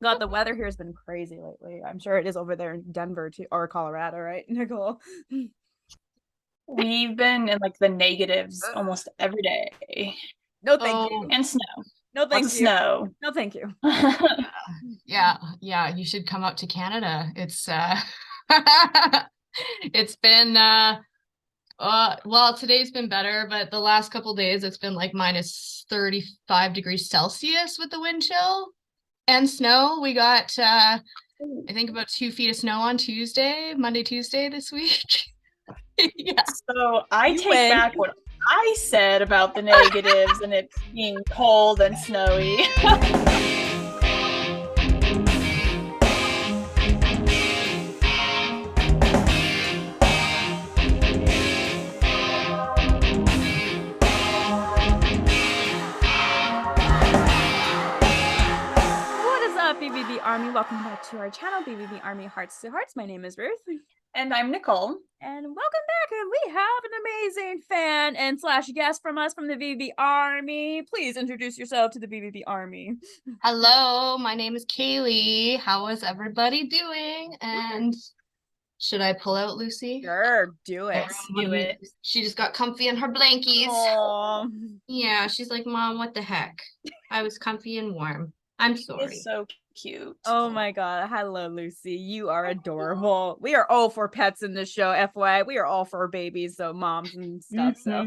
God, the weather here has been crazy lately. I'm sure it is over there in Denver too, or Colorado, right, Nicole? We've been in like the negatives almost every day. No, thank Oh, you. And snow. No, Lots thank of you. snow. No, thank you. yeah, you should come up to Canada. It's it's been well, today's been better, but the last couple days it's been like minus 35 degrees Celsius with the wind chill and snow. We got I think about 2 feet of snow on Monday, Tuesday this week. Yeah. So I You take win. back what I said about the negatives and it being cold and snowy. What is up, BVB Army? Welcome back to our channel, BVB Army Hearts to Hearts. My name is Ruth. And I'm Nicole. And welcome back. And we have an amazing fan and slash guest from us from the BVB Army. Please introduce yourself to the BVB Army. Hello, my name is Kailie. How is everybody doing? And should I pull out Lucy? Sure, do it. Do it. She just got comfy in her blankies. Aww. Yeah, she's like, Mom, what the heck? I was comfy and warm. I'm It's sorry. so cute. Oh my god. Hello, Lucy. You are adorable. We are all for pets in this show, FYI. We are all for babies, so moms and stuff. So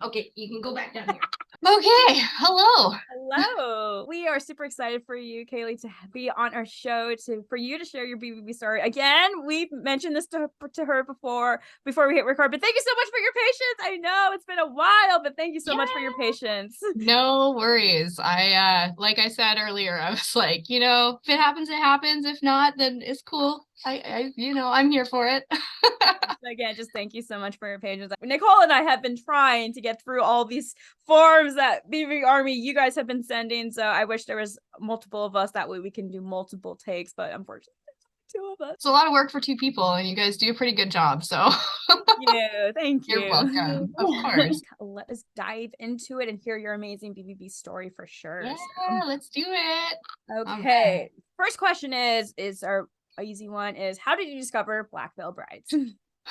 Okay, you can go back down here. Okay, hello. hello. We are super excited for you, Kailie, to be on our show for you to share your BBB story. Again, we've mentioned this to her before we hit record, but thank you so much for your patience. I know it's been a while, but thank you so much for your patience. No worries. I like I said earlier, I was like, if it happens, it happens. If not, then it's cool. I'm here for it. Again, just thank you so much for your patience. Nicole and I have been trying to get through all these forms that BB Army you guys have been sending. So I wish there was multiple of us. That way we can do multiple takes. But unfortunately, two of us. It's a lot of work for two people, and you guys do a pretty good job. So Thank you're you. welcome. Of course. Let us dive into it and hear your amazing BBB story for sure. Yeah, So. let's do it. Okay. First question is our easy one is how did you discover Black Veil Brides?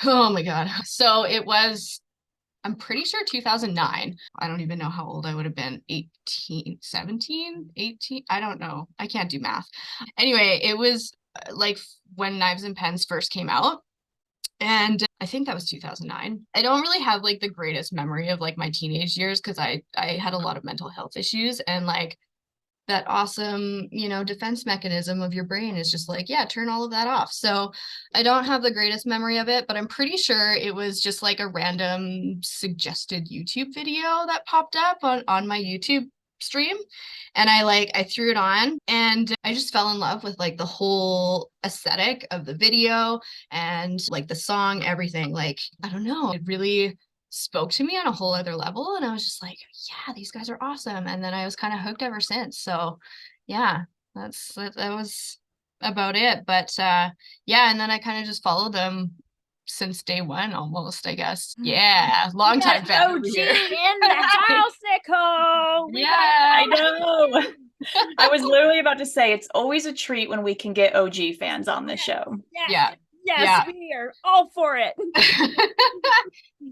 Oh my God. So it was, I'm pretty sure 2009. I don't even know how old I would have been. 18, 17, 18. I don't know. I can't do math. Anyway, it was like when Knives and Pens first came out. And I think that was 2009. I don't really have like the greatest memory of like my teenage years because I had a lot of mental health issues and like that awesome, defense mechanism of your brain is just like, yeah, turn all of that off. So I don't have the greatest memory of it, but I'm pretty sure it was just like a random suggested YouTube video that popped up on my YouTube stream. And I threw it on and I just fell in love with like the whole aesthetic of the video and like the song, everything. Like, I don't know, it really spoke to me on a whole other level. And I was just like, yeah, these guys are awesome. And then I was kind of hooked ever since. So yeah, that was about it. But yeah, and then I kind of just followed them since day one almost, I guess. Yeah, long time fan over OG here. in the house, Nicole. We got I Yeah. know. I was literally about to say it's always a treat when we can get OG fans on this show. yes, Yeah. yes, Yeah. we are all for it.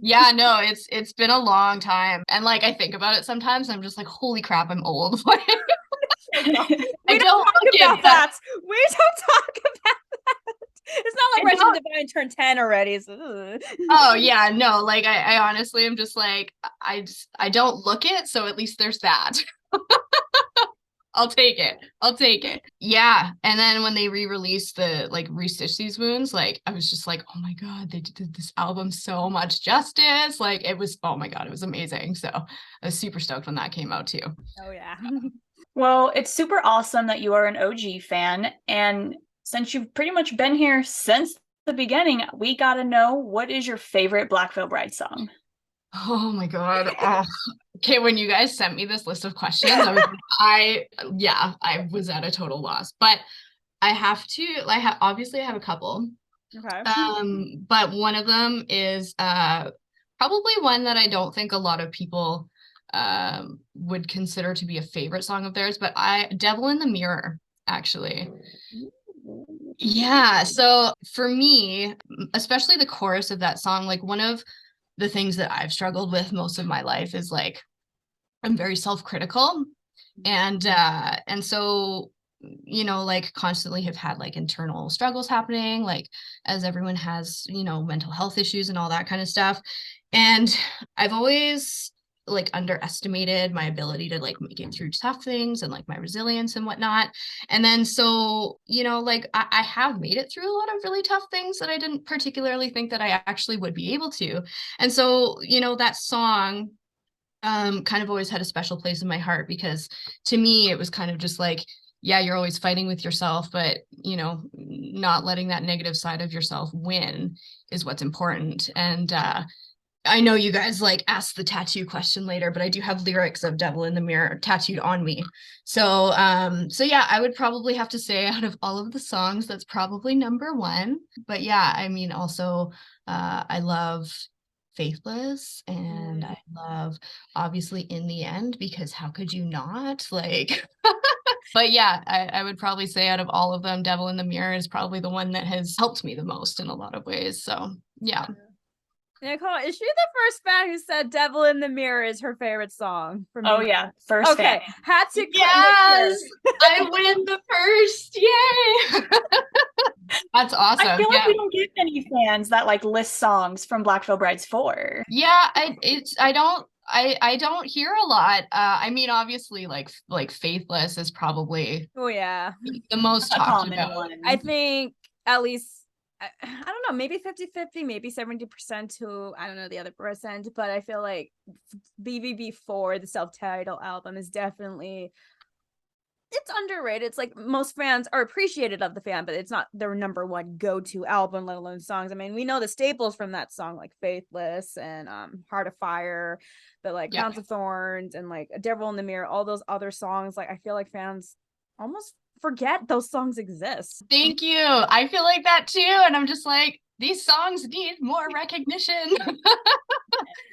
Yeah, no, it's been a long time. And like I think about it sometimes, I'm just like, holy crap, I'm old. Like Oh God. I We don't don't talk look it, about but that. We don't talk about that. It's not like I Russian don't. Divine turned 10 already. So, Oh yeah, no, like I honestly am just like I don't look it, so at least there's that. I'll take it. I'll take it. Yeah. And then when they re-released the like restitch these wounds, like I was just like, oh my God, they did this album so much justice. Like it was, oh my God, it was amazing. So I was super stoked when that came out too. oh yeah. Well, it's super awesome that you are an OG fan. And since you've pretty much been here since the beginning, we got to know what is your favorite Black Veil Bride song? Oh my God. Oh. Okay, when you guys sent me this list of questions, yeah, I was at a total loss. But I have to, obviously I have a couple. Okay. But one of them is probably one that I don't think a lot of people would consider to be a favorite song of theirs, but Devil in the Mirror. actually. Yeah. So for me, especially the chorus of that song, like one of the things that I've struggled with most of my life is like I'm very self-critical. And so, you know, like constantly have had like internal struggles happening, like as everyone has, you know, mental health issues and all that kind of stuff. And I've always like underestimated my ability to like make it through tough things and like my resilience and whatnot. And then so, you know, like I have made it through a lot of really tough things that I didn't particularly think that I actually would be able to. And so, you know, that song kind of always had a special place in my heart because to me it was kind of just like, yeah, you're always fighting with yourself, but you know, not letting that negative side of yourself win is what's important. And I know you guys like ask the tattoo question later, but I do have lyrics of Devil in the Mirror tattooed on me. So so yeah, I would probably have to say out of all of the songs, that's probably number one. But yeah, I mean also I love Faithless and I love obviously In the End because how could you not? Like but yeah, I would probably say out of all of them, Devil in the Mirror is probably the one that has helped me the most in a lot of ways. So yeah. Nicole, is she the first fan who said Devil in the Mirror is her favorite song from Oh BVB? yeah, first Okay, fan. had to Yes, I win the first. Yay! That's awesome. I feel like Yeah. we don't get many fans that like list songs from Black Veil Brides 4. Yeah, I don't hear a lot. I mean, obviously, like Faithless is probably Oh yeah, the most A talked common about. one. I think at least I don't know, maybe 50-50, maybe 70% to I don't know the other percent, but I feel like BVB4, the self-titled album, is definitely it's underrated. It's like most fans are appreciative of the fan, but it's not their number one go-to album, let alone songs. I mean, we know the staples from that song, like Faithless and Heart of Fire, but like Yeah. Crowns of Thorns and like A Devil in the Mirror, all those other songs, like I feel like fans almost forget those songs exist. Thank you. I feel like that too, and I'm just like, these songs need more recognition.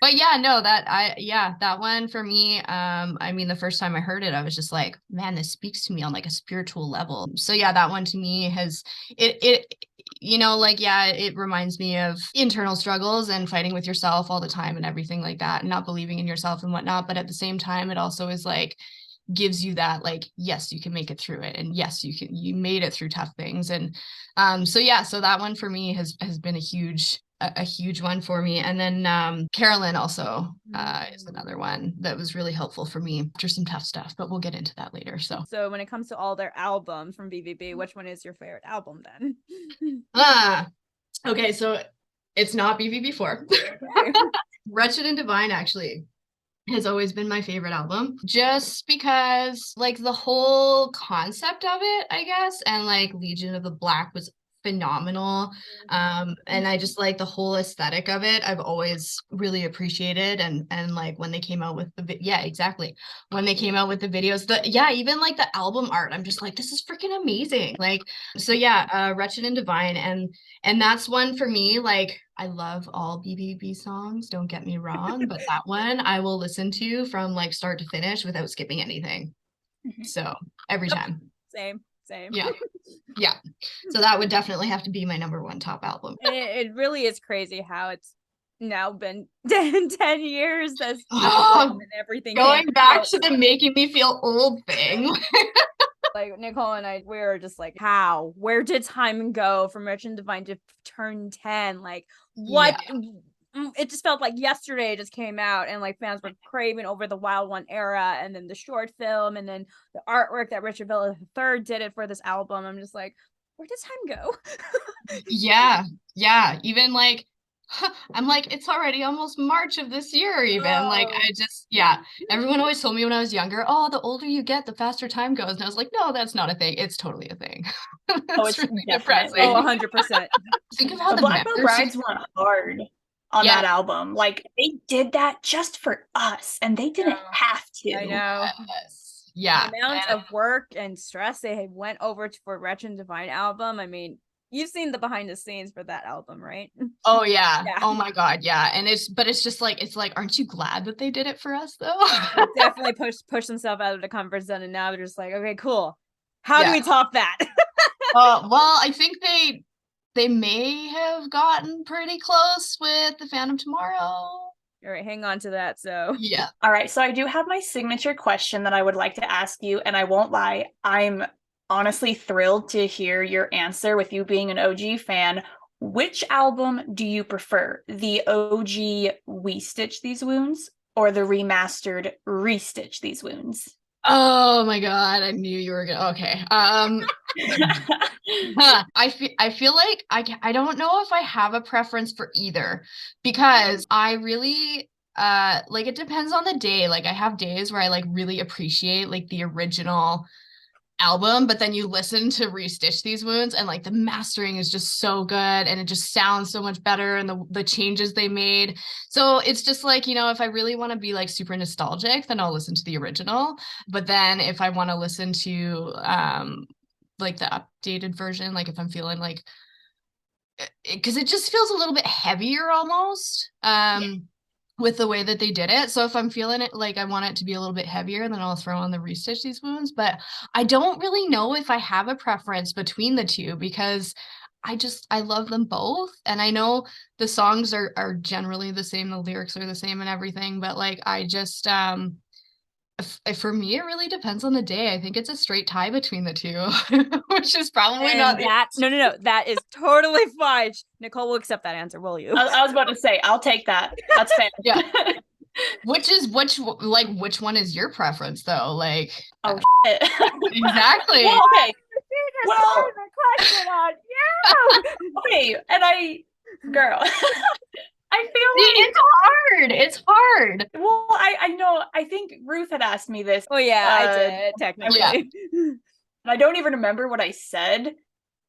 But yeah, no, that one for me, I mean, the first time I heard it, I was just like, man, this speaks to me on like a spiritual level. So yeah, that one to me has it you know, like yeah, it reminds me of internal struggles and fighting with yourself all the time and everything like that, and not believing in yourself and whatnot. But at the same time, it also is like gives you that like yes you can make it through it and yes you made it through tough things. And so yeah, so that one for me has been a huge one for me. And then Carolyn also is another one that was really helpful for me after some tough stuff, but we'll get into that later. So when it comes to all their albums from BVB, which one is your favorite album then? Okay, so it's not BVB4. Wretched and Divine actually has always been my favorite album just because like the whole concept of it, I guess, and like Legion of the Black was phenomenal. And I just like the whole aesthetic of it. I've always really appreciated and like when they came out with exactly. When they came out with the videos, even like the album art, I'm just like, this is freaking amazing. Like, so yeah, Wretched and Divine. And that's one for me, like I love all BVB songs, don't get me wrong, but that one I will listen to from like start to finish without skipping anything. So every time. Same. Yeah. So that would definitely have to be my number one top album. It really is crazy how it's now been 10 years as Oh, and everything going back to the making me feel old thing. Like Nicole and I, we were just like, where did time go from Rich and Divine to turn 10? Like what? It just felt like yesterday it just came out and like fans were craving over the Wild One era and then the short film and then the artwork that Richard Villa III did it for this album. I'm just like, where did time go? Yeah. Even like I'm like, it's already almost March of this year, even. Like, everyone always told me when I was younger, oh, the older you get, the faster time goes. And I was like, no, that's not a thing. It's totally a thing. It's really depressing. 100%. Think of how the Black Veil Brides went hard on that album. Like, they did that just for us, and they didn't have to. I know. Yes. Yeah. The amount of work and stress they went over for Wretched and Divine album. I mean, you've seen the behind the scenes for that album, right? Oh yeah. Oh my God. Yeah. And it's just like, aren't you glad that they did it for us though? Definitely push themselves out of the comfort zone. And now they're just like, okay, cool. How do we top that? Well, I think they may have gotten pretty close with the Phantom Tomorrow. All right, hang on to that. So Yeah. All right, so I do have my signature question that I would like to ask you, and I won't lie, I'm honestly thrilled to hear your answer with you being an OG fan. Which album do you prefer? The OG We Stitch These Wounds or the remastered Restitch These Wounds? Oh my God, I knew you were gonna. Okay. I feel like I don't know if I have a preference for either because I really like it depends on the day. Like I have days where I like really appreciate like the original album, but then you listen to Restitch These Wounds and like the mastering is just so good and it just sounds so much better and the changes they made. So it's just like, you know, if I really want to be like super nostalgic, then I'll listen to the original. But then if I want to listen to like the updated version, like if I'm feeling like because it just feels a little bit heavier almost. With the way that they did it. So if I'm feeling it like I want it to be a little bit heavier, then I'll throw on the Restitch These Wounds. But I don't really know if I have a preference between the two because I love them both. And I know the songs are generally the same, the lyrics are the same and everything, but like I just for me, it really depends on the day. I think it's a straight tie between the two, which is probably and not that. No. That is totally fine. Nicole will accept that answer. Will you? I was about to say, I'll take that. That's fair. Yeah. Which one is your preference though? Like Oh, shit. exactly. Well, okay. Well, question on you. okay, and girl, I feel like It's hard. It's hard. well, I know. I think Ruth had asked me this. Oh yeah, I did technically. Yeah. And I don't even remember what I said.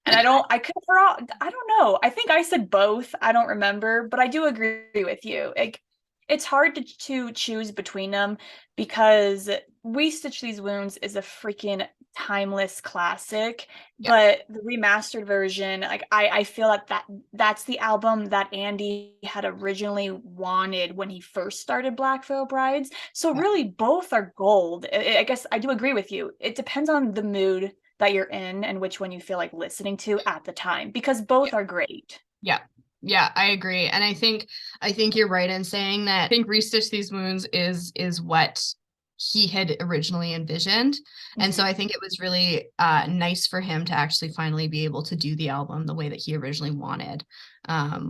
And I could I don't know. I think I said both. I don't remember, but I do agree with you. Like, it's hard to choose between them because We Stitch These Wounds is a freaking timeless classic. Yeah. But the remastered version, like I feel like that's the album that Andy had originally wanted when he first started Black Veil Brides. So really both are gold. I guess I do agree with you. It depends on the mood that you're in and which one you feel like listening to at the time because both are great. Yeah. Yeah, I agree. And I think you're right in saying that I think Restitch These Wounds is what he had originally envisioned. And so I think it was really nice for him to actually finally be able to do the album the way that he originally wanted.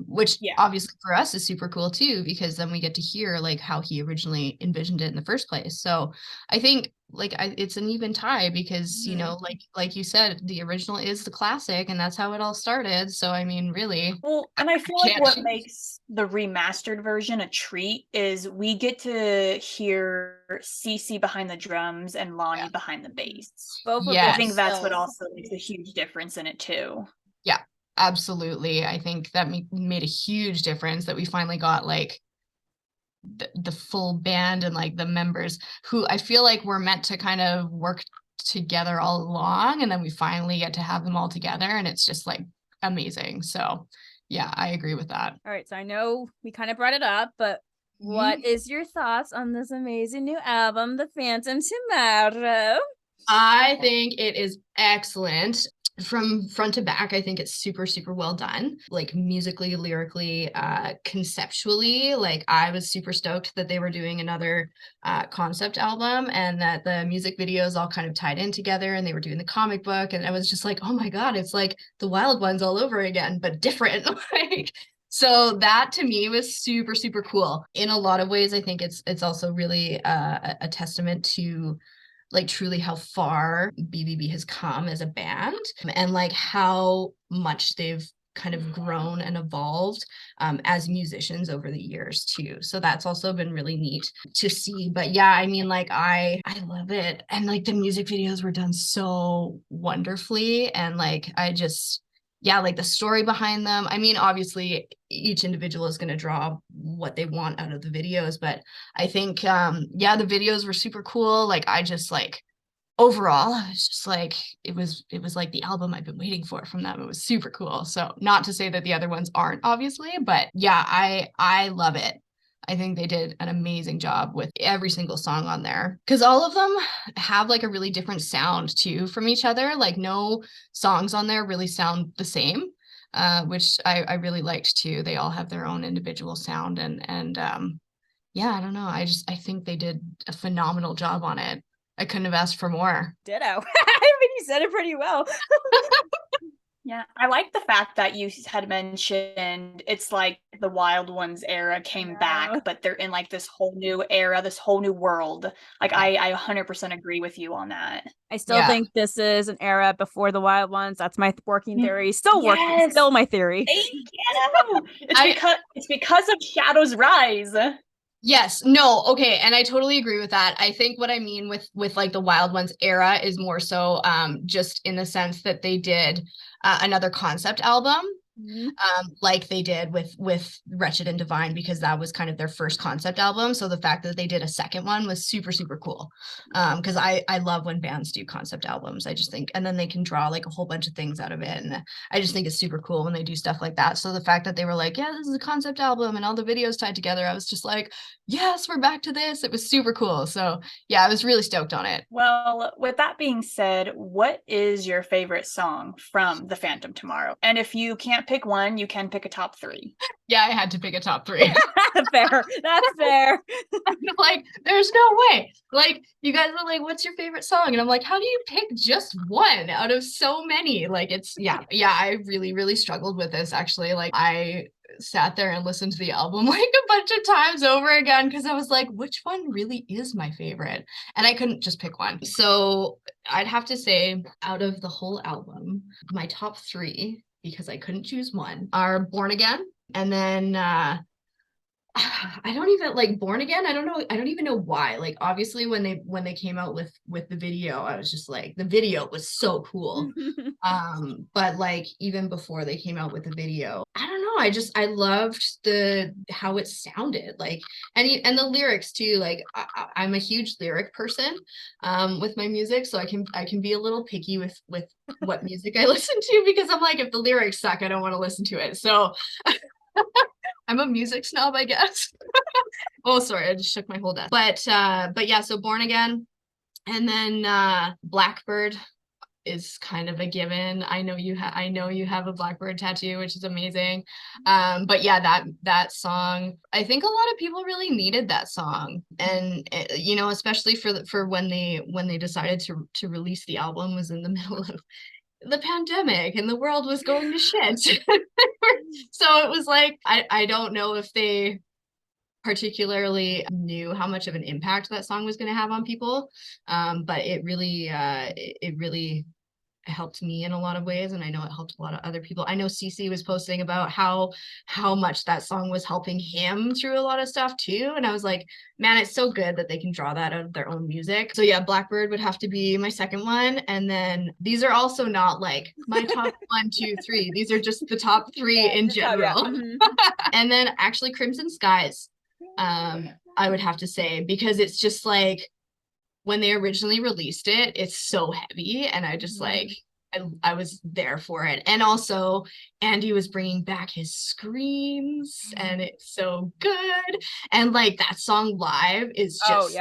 Which obviously for us is super cool too, because then we get to hear like how he originally envisioned it in the first place. So I think like it's an even tie because you know like you said the original is the classic and that's how it all started. So I mean really well, and I feel like what makes the remastered version a treat is we get to hear Cece behind the drums and Lonnie behind the bass. Both I think that's what also makes a huge difference in it too. Yeah, absolutely. I think that made a huge difference that we finally got like the full band and like the members who I feel like were meant to kind of work together all along, and then we finally get to have them all together and it's just like amazing. So yeah, I agree with that. All right, so I know we kind of brought it up, but what is your thoughts on this amazing new album, The Phantom Tomorrow? I think it is excellent. From front to back, I think it's super, super well done. Like musically, lyrically, conceptually, like I was super stoked that they were doing another concept album and that the music videos all kind of tied in together and they were doing the comic book. And I was just like, oh my God, it's like the Wild Ones all over again, but different. Like, so that to me was super, super cool. In a lot of ways, I think it's also really a testament to like truly how far BVB has come as a band and like how much they've kind of grown and evolved as musicians over the years too. So that's also been really neat to see. But yeah, I mean, like I love it. And like the music videos were done so wonderfully. And like I just yeah, like the story behind them. I mean, obviously each individual is going to draw what they want out of the videos, but I think yeah, the videos were super cool. Like I just like overall, I was just like it was like the album I've been waiting for from them. It was super cool. So not to say that the other ones aren't obviously, but yeah, I love it. I think they did an amazing job with every single song on there, because all of them have like a really different sound too from each other. Like no songs on there really sound the same, which I really liked too. They all have their own individual sound, and yeah, I don't know. I think they did a phenomenal job on it. I couldn't have asked for more. Ditto. I mean, you said it pretty well. Yeah, I like the fact that you had mentioned it's like the Wild Ones era came Yeah. back, but they're in like this whole new era, this whole new world. Like I 100% agree with you on that. I still Yeah. think this is an era before the Wild Ones. That's my working theory. Still working. Yes. Still my theory. Thank you. It's because of Shadow's Rise. Yes, no, okay, and I totally agree with that. I think what I mean with like the Wild Ones era is more so just in the sense that they did another concept album, like they did with Wretched and Divine, because that was kind of their first concept album. So the fact that they did a second one was super, super cool. Because I love when bands do concept albums. I just think, and then they can draw like a whole bunch of things out of it. And I just think it's super cool when they do stuff like that. So the fact that they were like, yeah, this is a concept album and all the videos tied together, I was just like, yes, we're back to this. It was super cool. So yeah, I was really stoked on it. Well, with that being said, what is your favorite song from The Phantom Tomorrow? And if you can't pick one, you can pick a top 3. Yeah, I had to pick a top 3. Fair. That's fair. I'm like, there's no way. Like, you guys are like, what's your favorite song? And I'm like, how do you pick just one out of so many? Like, it's, yeah, I really, really struggled with this, actually. Like, I sat there and listened to the album like a bunch of times over again, because I was like, which one really is my favorite? And I couldn't just pick one. So I'd have to say, out of the whole album, my top 3, because I couldn't choose one, are Born Again. And then I don't even like Born Again. I don't even know why. Like, obviously when they came out with the video, I was just like, the video was so cool. But like even before they came out with the video, I don't know, I loved how it sounded like, and the lyrics too. Like I'm a huge lyric person with my music, so I can be a little picky with what music I listen to, because I'm like, if the lyrics suck, I don't want to listen to it. So I'm a music snob, I guess. Oh, sorry, I just shook my whole desk. But yeah, so Born Again, and then Blackbird is kind of a given. I know you have a blackbird tattoo, which is amazing. But yeah, that song, I think a lot of people really needed that song, and you know, especially for when they decided to release the album, was in the middle of the pandemic and the world was going to shit. So it was like, I don't know if they particularly knew how much of an impact that song was going to have on people, but it really helped me in a lot of ways, and I know it helped a lot of other people. I know Cece was posting about how much that song was helping him through a lot of stuff too, and I was like, man, it's so good that they can draw that out of their own music. So yeah, Blackbird would have to be my second one, and then these are also not like my top 1, 2, 3. These are just the top 3 in general. And then actually Crimson Skies, I would have to say, because it's just like, when they originally released it, it's so heavy, and I just like, I was there for it. And also Andy was bringing back his screams, and it's so good. And like that song live is just,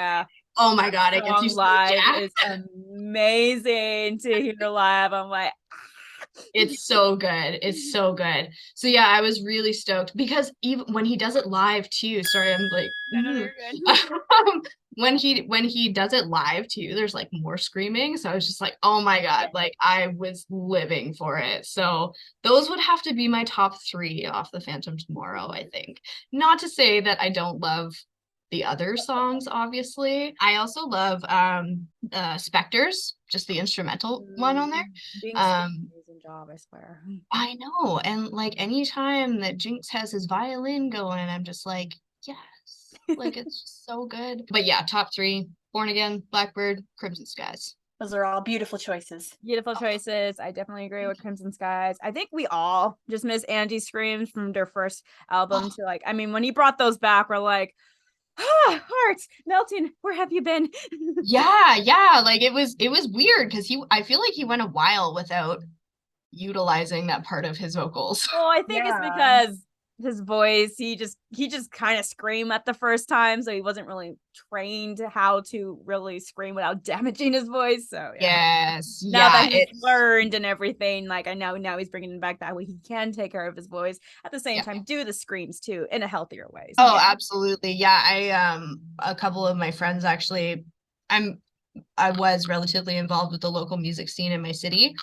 oh my God, it gets you live is amazing to hear live. I'm like, it's so good. It's so good. So yeah, I was really stoked, because even when he does it live too, sorry, I'm like, you're good. when he does it live too, there's like more screaming. So I was just like, oh my God, like I was living for it. So those would have to be my top 3 off The Phantom Tomorrow, I think. Not to say that I don't love the other songs, obviously. I also love Spectres, just the instrumental one on there. Amazing job, I swear. I know. And like anytime that Jinx has his violin going, I'm just like, yes. Like it's just so good. But yeah, top 3, Born Again, Blackbird, Crimson Skies. Those are all beautiful choices. Beautiful choices. I definitely agree with Crimson Skies. I think we all just miss Andy's screams from their first album to like, I mean, when he brought those back, we're like, hearts melting, where have you been? Yeah, like it was weird, because I feel like he went a while without utilizing that part of his vocals. Well, I think it's because his voice. He just kind of screamed at the first time, so he wasn't really trained how to really scream without damaging his voice. So yeah. Yes. Now that Yeah. he's learned and everything, like I know now he's bringing it back that way he can take care of his voice at the same Yeah. time do the screams too in a healthier way. So, Oh, yeah. absolutely. Yeah. A couple of my friends actually, I was relatively involved with the local music scene in my city.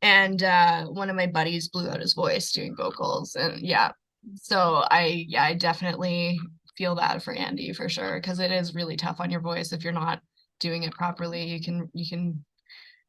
And one of my buddies blew out his voice doing vocals. And yeah. So I definitely feel bad for Andy for sure, because it is really tough on your voice if you're not doing it properly. You can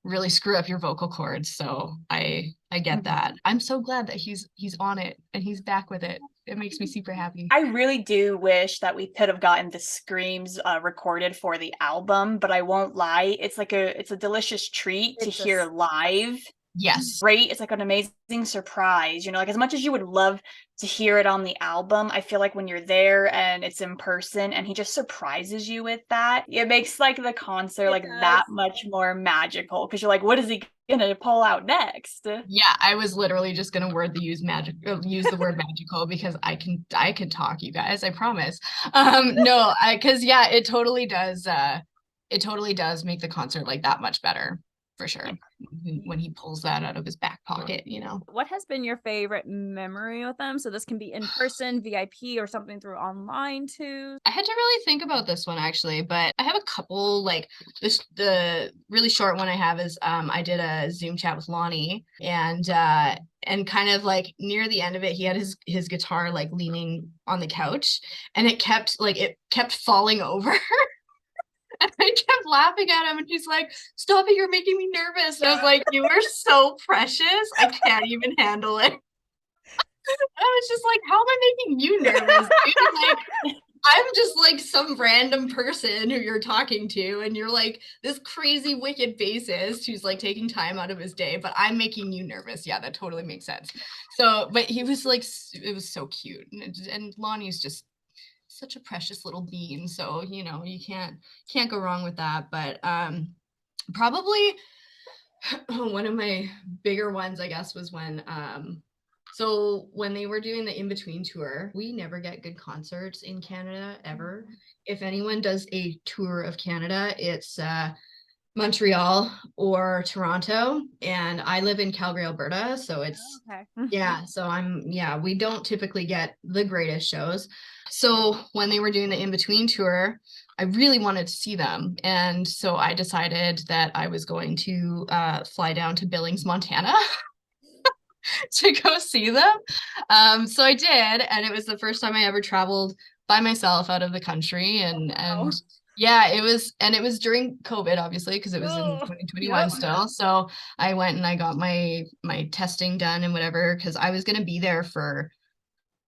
really screw up your vocal cords. So I get that. I'm so glad that he's on it and he's back with it. It makes me super happy. I really do wish that we could have gotten the screams recorded for the album, but I won't lie, it's a delicious treat to It's hear live. Yes. Great, it's like an amazing surprise, like as much as you would love to hear it on the album, I feel like when you're there and it's in person and he just surprises you with that, it makes like the concert like that much more magical, because you're like, what is he gonna pull out next? Yeah, I was literally just gonna use the word magical, because I can talk, you guys, I promise. No, because yeah, it totally does make the concert like that much better, for sure. When he pulls that out of his back pocket, What has been your favorite memory with them? So this can be in person, VIP, or something through online too. I had to really think about this one actually, but I have a couple. Like the really short one I have is I did a Zoom chat with Lonnie, and kind of like near the end of it, he had his guitar like leaning on the couch, and it kept falling over. And I kept laughing at him, and he's like, "Stop it, you're making me nervous." And I was like, "You are so precious. I can't even handle it." I was just like, how am I making you nervous, dude? Like, I'm just like some random person who you're talking to, and you're like this crazy wicked bassist who's like taking time out of his day, but I'm making you nervous. Yeah, that totally makes sense. So, but he was like, it was so cute, and Lonnie's just such a precious little bean. So you can't go wrong with that. But probably one of my bigger ones, I guess, was when so when they were doing the in-between tour, we never get good concerts in Canada ever. If anyone does a tour of Canada, it's Montreal or Toronto, and I live in Calgary, Alberta, so it's we don't typically get the greatest shows. So when they were doing the in-between tour, I really wanted to see them, and so I decided that I was going to fly down to Billings, Montana to go see them. So I did, and it was the first time I ever traveled by myself out of the country, and yeah, it was during COVID, obviously, because it was in 2021 still. So I went and I got my testing done and whatever, because I was going to be there for,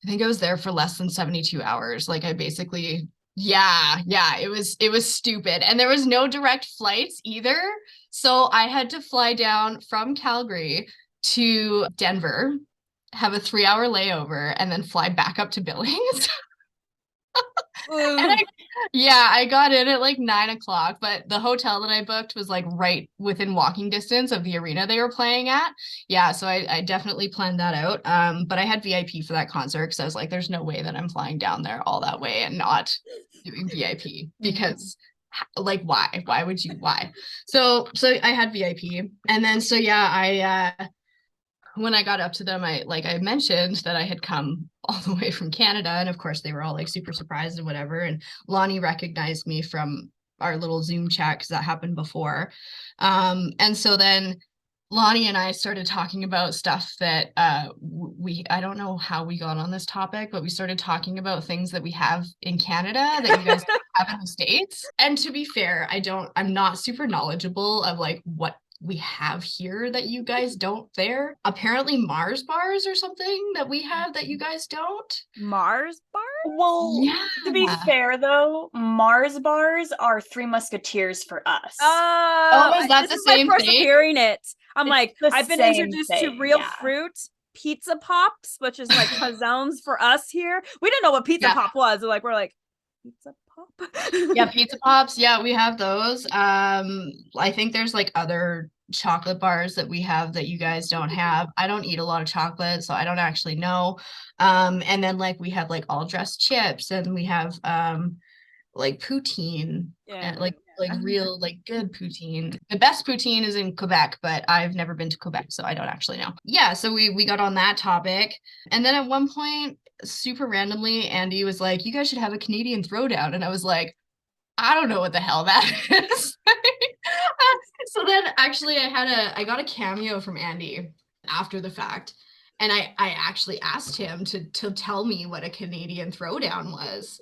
I think I was there for less than 72 hours. Like I basically, it was stupid. And there was no direct flights either. So I had to fly down from Calgary to Denver, have a 3-hour layover, and then fly back up to Billings. And I got in at like 9 o'clock, but the hotel that I booked was like right within walking distance of the arena they were playing at. Yeah, so I definitely planned that out. But I had VIP for that concert, because I was like, there's no way that I'm flying down there all that way and not doing VIP, because like why would you, why? So I had VIP, and then I when I got up to them, I mentioned that I had come all the way from Canada, and of course they were all like super surprised and whatever. And Lonnie recognized me from our little Zoom chat, because that happened before. And so then Lonnie and I started talking about stuff that I don't know how we got on this topic, but we started talking about things that we have in Canada that you guys have in the States. And to be fair, I'm not super knowledgeable of like what we have here that you guys don't there. Apparently Mars bars or something that we have that you guys don't. Mars bars? Well, to be fair though, Mars bars are Three Musketeers for us. Oh, is that the same my first thing? Hearing it. I'm like, I've been introduced to real yeah. fruit pizza pops, which is like calzones for us here. We didn't know what pizza pop was. We're like, pizza pop? Yeah, pizza pops. Yeah, we have those. I think there's like other chocolate bars that we have that you guys don't have. I don't eat a lot of chocolate, so I don't actually know. And then like we have like all dressed chips, and we have like poutine, and like real like good poutine. The best poutine is in Quebec, but I've never been to Quebec, so I don't actually know. Yeah, so we got on that topic, and then at one point, super randomly, Andy was like, "You guys should have a Canadian throwdown," and I was like, "I don't know what the hell that is." So then actually I got a cameo from Andy after the fact. And I actually asked him to tell me what a Canadian throwdown was.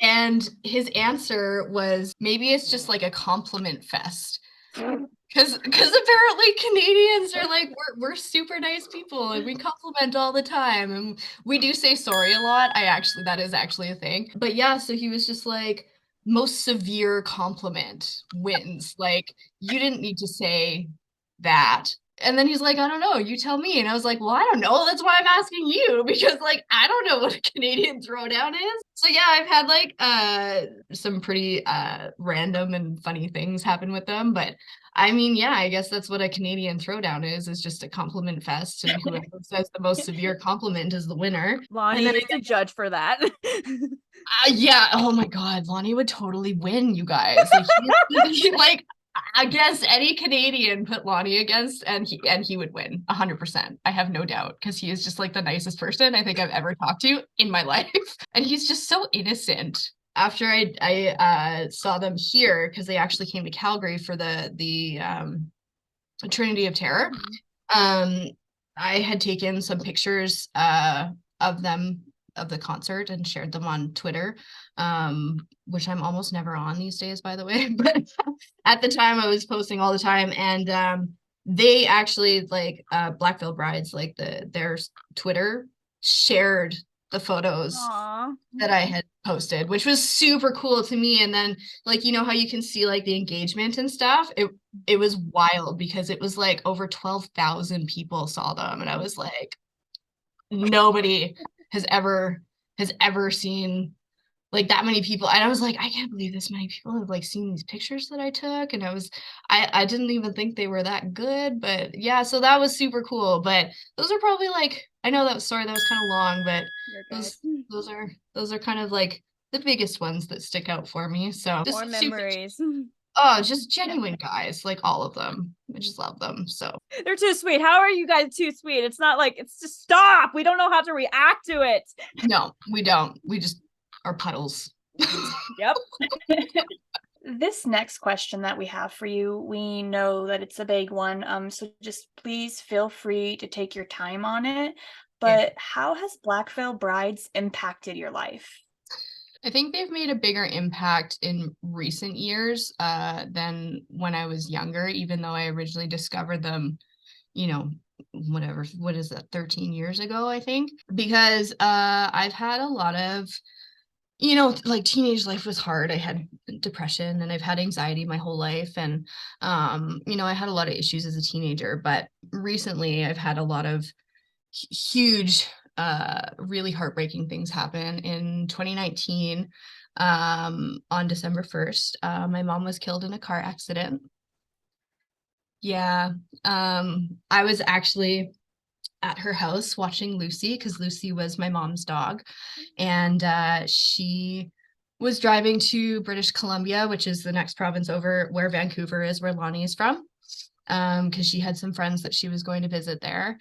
And his answer was, maybe it's just like a compliment fest. Because apparently Canadians are like, we're super nice people and we compliment all the time. And we do say sorry a lot. That is actually a thing. But yeah, so he was just like, most severe compliment wins. Like, you didn't need to say that. And then he's like, I don't know, you tell me. And I was like, well, I don't know. That's why I'm asking you, because like I don't know what a Canadian throwdown is. So yeah, I've had like some pretty random and funny things happen with them. But I mean, yeah, I guess that's what a Canadian throwdown is just a compliment fest. And whoever says the most severe compliment is the winner. Lonnie And then is the judge for that. yeah, oh my God, Lonnie would totally win, you guys. Like like against any Canadian, put Lonnie against, and he would win 100%. I have no doubt, because he is just like the nicest person I think I've ever talked to in my life, and he's just so innocent. After I saw them here, because they actually came to Calgary for the Trinity of Terror, I had taken some pictures of them, of the concert, and shared them on Twitter, which I'm almost never on these days, by the way. But at the time, I was posting all the time, and they actually like Black Veil Brides, like their Twitter shared the photos Aww. that I had posted, which was super cool to me. And then like, you know how you can see like the engagement and stuff? It was wild, because it was like over 12,000 people saw them. And I was like, nobody has ever seen like that many people. And I was like, I can't believe this many people have like seen these pictures that I took. And I didn't even think they were that good. But yeah, so that was super cool. But those are probably like, I know that was, sorry, that was kind of long, but those are kind of like the biggest ones that stick out for me. So More just super, memories. just genuine guys, like all of them. I just love them. So They're too sweet. How are you guys too sweet? It's not like, it's just stop. We don't know how to react to it. no, we don't. We just are puddles. Yep. This next question that we have for you, we know that it's a big one. So just please feel free to take your time on it. But how has Black Veil Brides impacted your life? I think they've made a bigger impact in recent years than when I was younger, even though I originally discovered them, you know, what is that, 13 years ago, I think, because I've had a lot of, like teenage life was hard. I had depression and I've had anxiety my whole life. And, I had a lot of issues as a teenager, but recently I've had a lot of huge, really heartbreaking things happen. In 2019, on December 1st, my mom was killed in a car accident. Yeah. I was actually at her house watching Lucy, because Lucy was my mom's dog. And she was driving to British Columbia, which is the next province over where Vancouver is, where Lonnie is from, because she had some friends that she was going to visit there.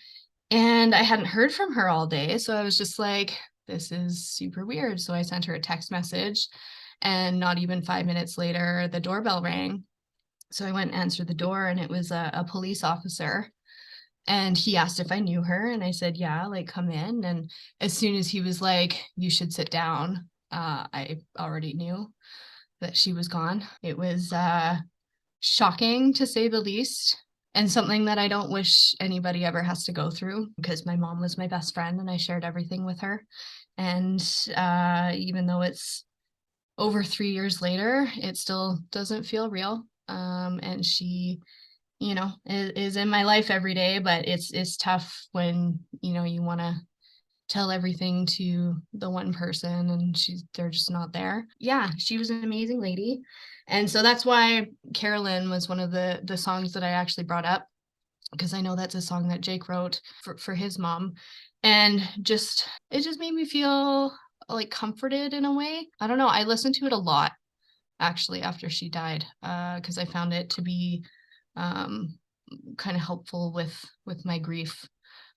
And I hadn't heard from her all day. So I was just like, this is super weird. So I sent her a text message, and not even 5 minutes later, the doorbell rang. So I went and answered the door, and it was a police officer. And he asked if I knew her. And I said, yeah, like, come in. And as soon as he was like, you should sit down, I already knew that she was gone. It was shocking, to say the least, and something that I don't wish anybody ever has to go through, because my mom was my best friend and I shared everything with her. And even though it's over 3 years later, it still doesn't feel real. And she, is in my life every day, but it's tough when, you want to tell everything to the one person and they're just not there. Yeah, she was an amazing lady. And so that's why Carolyn was one of the songs that I actually brought up, because I know that's a song that Jake wrote for his mom. And it just made me feel like comforted in a way. I don't know. I listened to it a lot actually after she died, because I found it to be um, kind of helpful with my grief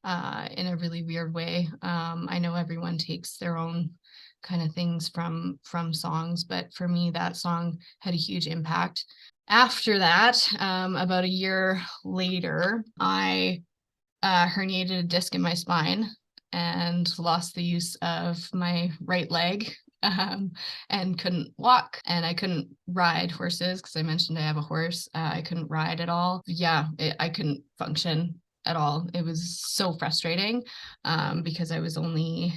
in a really weird way. I know everyone takes their own kind of things from songs, but for me, that song had a huge impact. After that, about a year later, I herniated a disc in my spine and lost the use of my right leg, and couldn't walk, and I couldn't ride horses because I mentioned I have a horse. I couldn't ride at all. Yeah, I couldn't function at all. It was so frustrating, because I was only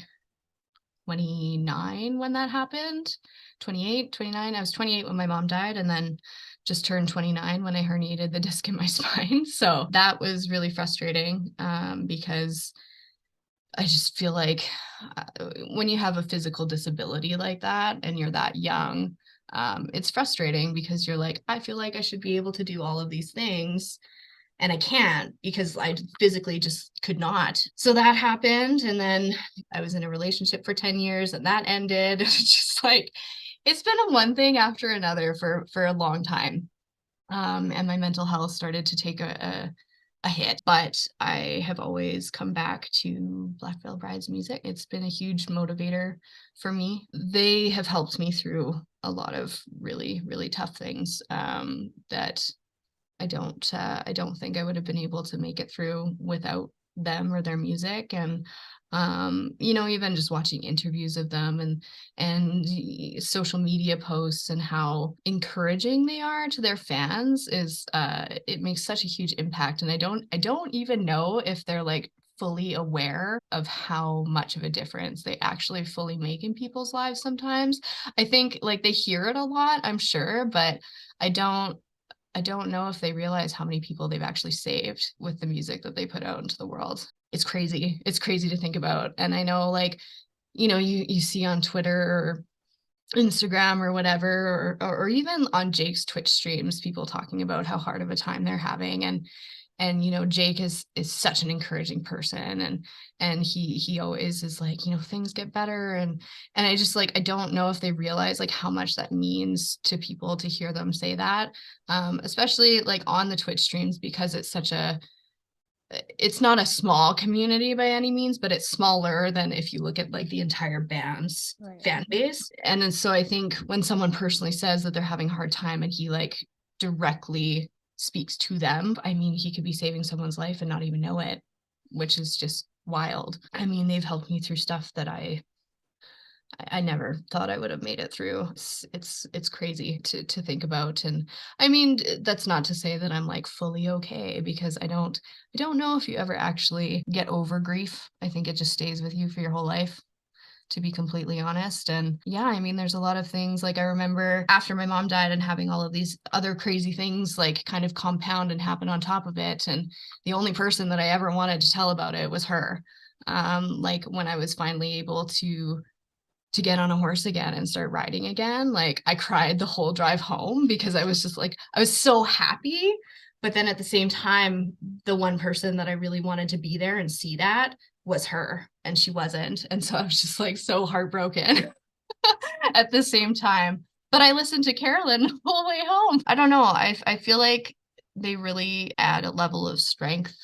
29 when that happened. 28, 29. I was 28 when my mom died, and then just turned 29 when I herniated the disc in my spine. So that was really frustrating, because I just feel like when you have a physical disability like that and you're that young, it's frustrating because you're like, I feel like I should be able to do all of these things and I can't because I physically just could not. So that happened. And then I was in a relationship for 10 years and that ended. It's just like, it's been a one thing after another for a long time. And my mental health started to take a hit, but I have always come back to Black Veil Brides music. It's been a huge motivator for me. They have helped me through a lot of really, really tough things, that I don't think I would have been able to make it through without them or their music. And even just watching interviews of them and social media posts and how encouraging they are to their fans is it makes such a huge impact. And I don't even know if they're like fully aware of how much of a difference they actually fully make in people's lives sometimes. I think like they hear it a lot, I'm sure, but I don't know if they realize how many people they've actually saved with the music that they put out into the world. It's crazy. It's crazy to think about. And I know like, you see on Twitter or Instagram or whatever, or even on Jake's Twitch streams, people talking about how hard of a time they're having. And Jake is such an encouraging person, and he always is like, things get better. And I just like, I don't know if they realize like how much that means to people to hear them say that, especially like on the Twitch streams, because it's not a small community by any means, but it's smaller than if you look at like the entire band's fan base. And then so I think when someone personally says that they're having a hard time and he like directly speaks to them, I mean, he could be saving someone's life and not even know it, which is just wild. I mean, they've helped me through stuff that I never thought I would have made it through. It's crazy to think about. And I mean, that's not to say that I'm like fully okay, because I don't know if you ever actually get over grief. I think it just stays with you for your whole life, to be completely honest. And yeah, I mean, there's a lot of things like I remember after my mom died and having all of these other crazy things like kind of compound and happen on top of it. And the only person that I ever wanted to tell about it was her. Like when I was finally able to get on a horse again and start riding again. Like I cried the whole drive home because I was just like, I was so happy. But then at the same time, the one person that I really wanted to be there and see that was her, and she wasn't. And so I was just like so heartbroken at the same time. But I listened to Carolyn the whole way home. I don't know. I feel like they really add a level of strength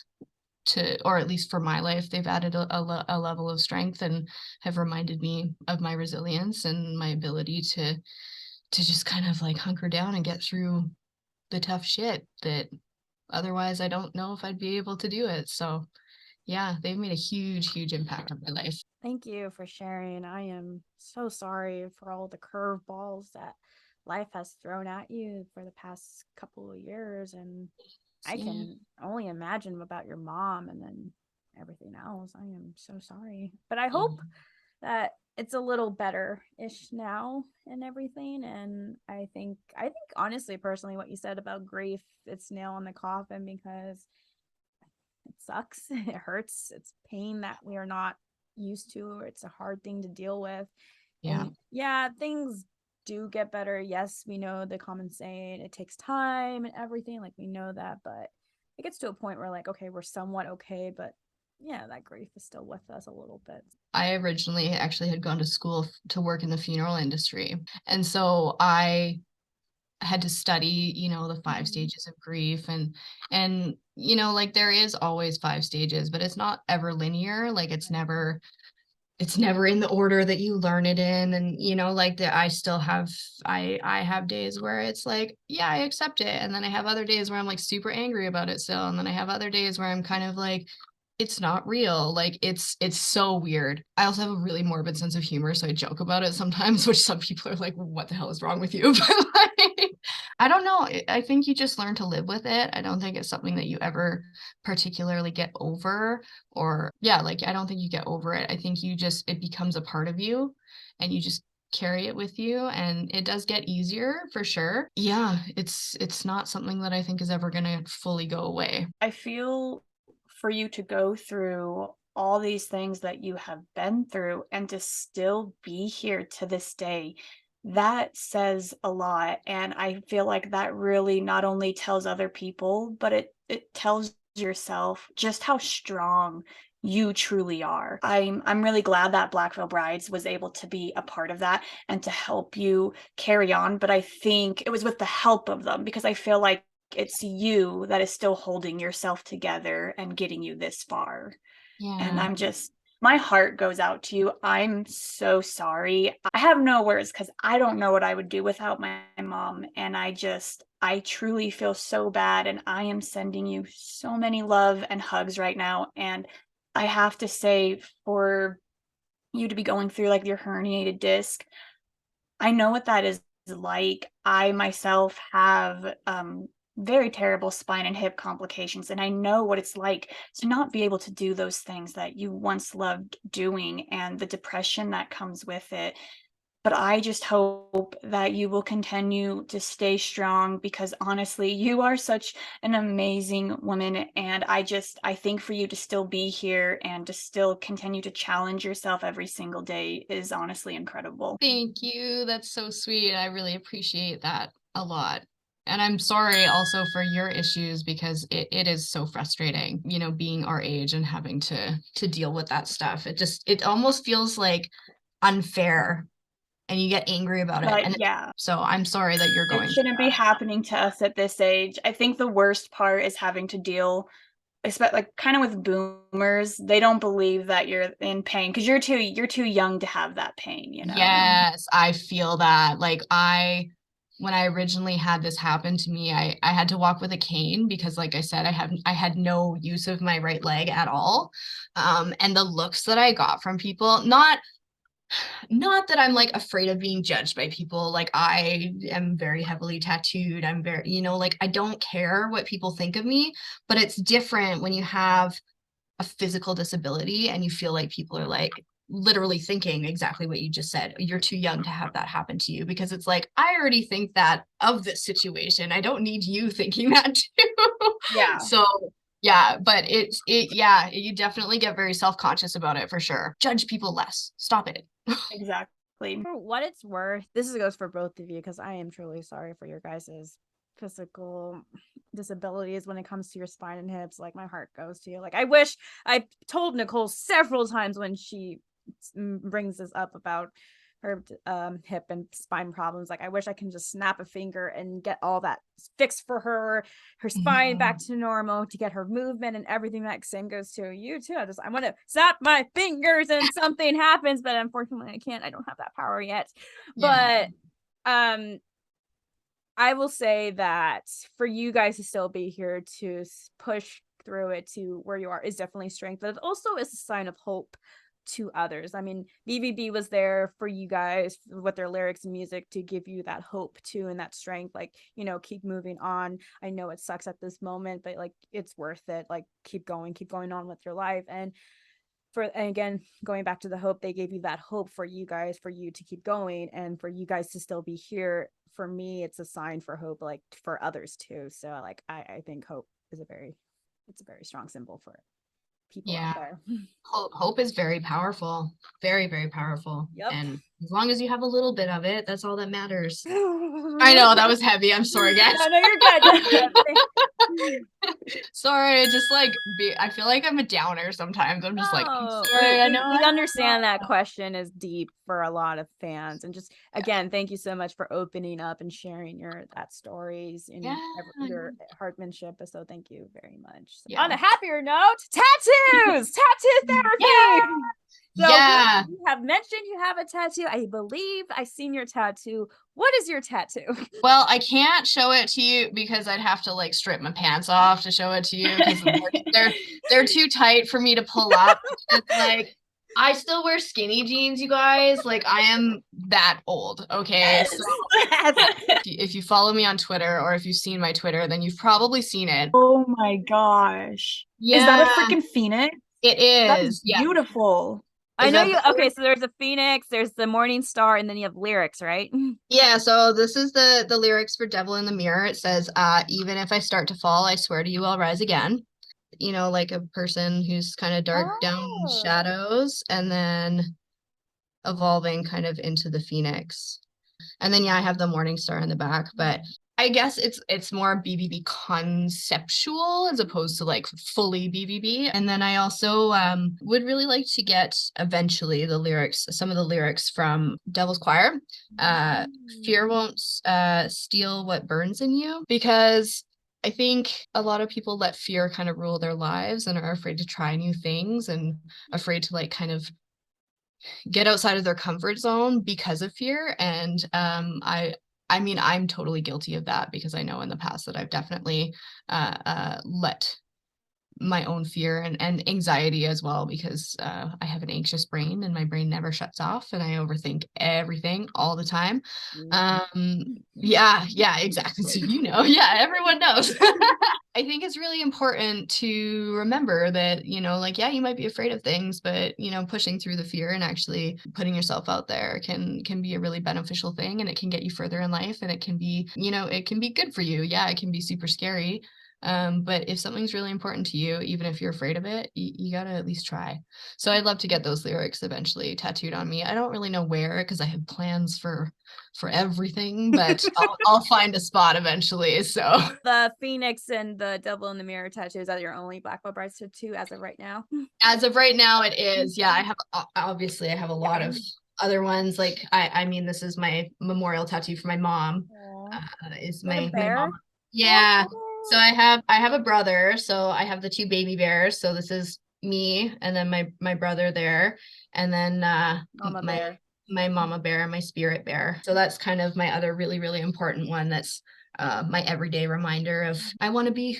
to, or at least for my life, they've added a level of strength and have reminded me of my resilience and my ability to just kind of like hunker down and get through the tough shit that otherwise I don't know if I'd be able to do it. So yeah, they've made a huge, huge impact on my life. Thank you for sharing. I am so sorry for all the curveballs that life has thrown at you for the past couple of years. And I can only imagine about your mom and then everything else. I am so sorry. But I hope that it's a little better-ish now and everything. And I think honestly, personally, what you said about grief, it's nail in the coffin, because it sucks. It hurts. It's pain that we are not used to, or it's a hard thing to deal with. Yeah. And yeah, things do get better. Yes, we know the common saying, it takes time and everything. Like, we know that, but it gets to a point where, like, okay, we're somewhat okay, but yeah, that grief is still with us a little bit. I originally actually had gone to school to work in the funeral industry. And so I had to study, the 5 stages of grief, and like there is always 5 stages, but it's not ever linear. Like it's never in the order that you learn it in. And like I still have I have days where it's like, yeah, I accept it, and then I have other days where I'm like super angry about it still, and then I have other days where I'm kind of like, it's not real. Like it's so weird. I also have a really morbid sense of humor, so I joke about it sometimes, which some people are like, what the hell is wrong with you? But like, I don't know. I think you just learn to live with it. I don't think it's something that you ever particularly get over, or yeah, like I don't think you get over it. I think it becomes a part of you, and you just carry it with you, and it does get easier for sure. Yeah, it's not something that I think is ever going to fully go away. I feel for you to go through all these things that you have been through and to still be here to this day, that says a lot. And I feel like that really not only tells other people, but it tells yourself just how strong you truly are. I'm really glad that Black Veil Brides was able to be a part of that and to help you carry on. But I think it was with the help of them, because I feel like it's you that is still holding yourself together and getting you this far. And Yeah. my heart goes out to you. I'm so sorry. I have no words because I don't know what I would do without my mom. And I truly feel so bad. And I am sending you so many love and hugs right now. And I have to say, for you to be going through like your herniated disc, I know what that is like. I myself have very terrible spine and hip complications, and I know what it's like to not be able to do those things that you once loved doing and the depression that comes with it. But I just hope that you will continue to stay strong, because honestly, you are such an amazing woman. And I think for you to still be here and to still continue to challenge yourself every single day is honestly incredible. Thank you. That's so sweet. I really appreciate that a lot. And I'm sorry also for your issues, because it is so frustrating, being our age and having to deal with that stuff. It almost feels like unfair, and you get angry about it. But And yeah, so I'm sorry that you're it going through shouldn't be that. happening to us at this age. I think the worst part is having to deal, especially like kind of with boomers. They don't believe that you're in pain because you're too young to have that pain. Yes, I feel that. Like when I originally had this happen to me, I had to walk with a cane because, like I said, I had no use of my right leg at all. And the looks that I got from people, not that I'm like afraid of being judged by people. Like I am very heavily tattooed. I'm very, like I don't care what people think of me, but it's different when you have a physical disability and you feel like people are like literally thinking exactly what you just said. You're too young to have that happen to you, because it's like, I already think that of this situation. I don't need you thinking that too. Yeah, So yeah, but yeah, you definitely get very self-conscious about it for sure. Judge people less. Stop it. exactly. For what it's worth, goes for both of you, because I am truly sorry for your guys's physical disabilities when it comes to your spine and hips. Like, my heart goes to you. Like, I told Nicole several times when she brings this up about her hip and spine problems, like, I wish I can just snap a finger and get all that fixed for her spine back to normal, to get her movement and everything. That same goes to you too. I want to snap my fingers and something happens, but unfortunately I can't. I don't have that power yet. Yeah. But I will say that for you guys to still be here to push through it to where you are is definitely strength, but it also is a sign of hope to others. I mean, BVB was there for you guys with their lyrics and music to give you that hope too, and that strength. Like, keep moving on. I know it sucks at this moment, but like, it's worth it. Like, keep going on with your life. And again, going back to the hope, they gave you that hope for you guys, for you to keep going and for you guys to still be here. For me, it's a sign for hope, like for others too. So like, I think hope is it's a very strong symbol for it. people Yeah. out there. Hope is very powerful, very, very powerful. Yep. And as long as you have a little bit of it, that's all that matters. I know that was heavy. I'm sorry, guys. No, you're good. Sorry, just like I feel like I'm a downer sometimes. I'm just like, I'm No, sorry. I know we I understand that know. question is deep for a lot of fans, and just again, thank you so much for opening up and sharing that stories and Yeah. your heartmanship. So thank you very much. Yeah. On a happier note, tattoos, tattoo therapy. Yeah. So Yeah. you have mentioned you have a tattoo. I believe I seen your tattoo. What is your tattoo? Well, I can't show it to you because I'd have to like strip my pants off to show it to you because they're too tight for me to pull up. It's like I still wear skinny jeans, you guys. Like I am that old. Okay. So if you follow me on Twitter or if you've seen my Twitter, then you've probably seen it. Oh my gosh. Is that a Yeah, freaking phoenix? it That is is. Yeah. beautiful. I Is know that you. the Okay, so there's a phoenix, there's the morning star, and then you have lyrics, right? Yeah, so this is the lyrics for Devil in the Mirror. It says, even if I start to fall, I swear to you I'll rise again. You know, like a person who's kind of dark down in the Oh. shadows and then evolving kind of into the phoenix. And then yeah, I have the morning star in the back, but I guess it's more BVB conceptual as opposed to like fully BVB. And then I also would really like to get eventually some of the lyrics from Devil's Choir. Fear won't steal what burns in you, because I think a lot of people let fear kind of rule their lives and are afraid to try new things and afraid to like kind of get outside of their comfort zone because of fear. And I mean, I'm totally guilty of that because I know in the past that I've definitely let my own fear and anxiety as well, because I have an anxious brain and my brain never shuts off and I overthink everything all the time. Yeah, exactly. So yeah, everyone knows. I think it's really important to remember that, like, yeah, you might be afraid of things, but, pushing through the fear and actually putting yourself out there can be a really beneficial thing, and it can get you further in life, and it can be, it can be good for you. Yeah, it can be super scary. But if something's really important to you, even if you're afraid of it, you gotta at least try. So I'd love to get those lyrics eventually tattooed on me. I don't really know where because I have plans for everything, but I'll find a spot eventually. So The phoenix and the devil in the mirror tattoos are your only Black Veil Brides tattoo as of right now. as of right now, it is. Yeah, I have obviously I have a lot of other ones. Like I mean, this is my memorial tattoo for my mom. Is Like a my bear? mom. Yeah. So I have a brother. So I have the two baby bears. So this is me and then my brother there, and then Mama bear. my mama bear and my spirit bear. So that's kind of my other really, really important one. That's my everyday reminder of I want to be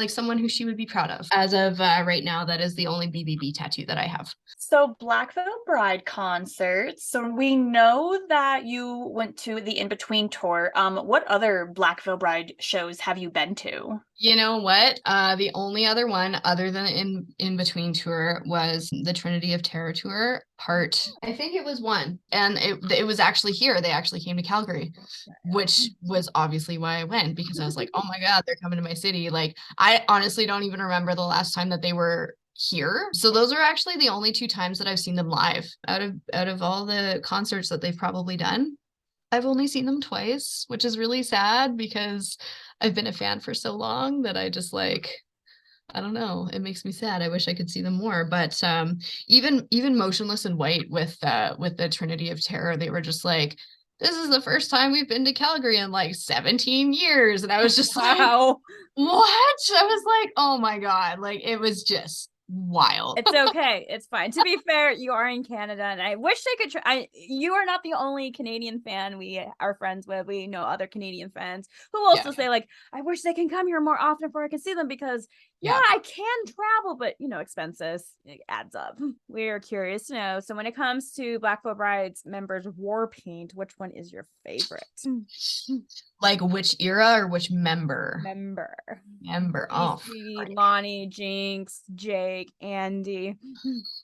someone who she would be proud of. As of right now, that is the only BBB tattoo that I have. So Black Veil Bride concerts. So we know that you went to the In Between tour. What other Black Veil Bride shows have you been to? You know what? The only other one other than in between tour was the Trinity of Terror tour part. I think it was one, and it was actually here. They actually came to Calgary, which was obviously why I went, because I was like, oh my God, they're coming to my city. Like I honestly don't even remember the last time that they were here. So those are actually the only two times that I've seen them live out of all the concerts that they've probably done. I've only seen them twice, which is really sad because I've been a fan for so long that I just like, I don't know, it makes me sad. I wish I could see them more. But even Motionless in White with the Trinity of Terror, they were just like, this is the first time we've been to Calgary in like 17 years. And I was just like, Wow. what? I was like, oh my God. Like it was just wild. It's okay. It's fine. To be fair, you are in Canada, and I wish I could try. You are not the only Canadian fan we are friends with. We know other Canadian fans who also say, like, I wish they can come here more often before I can see them, because I can travel, but expenses, it adds up. We're curious to know. So when it comes to Black Veil Brides members war paint, which one is your favorite? Like which era or which member? Member. Oh, Lonnie, Jinx, Jake, Andy.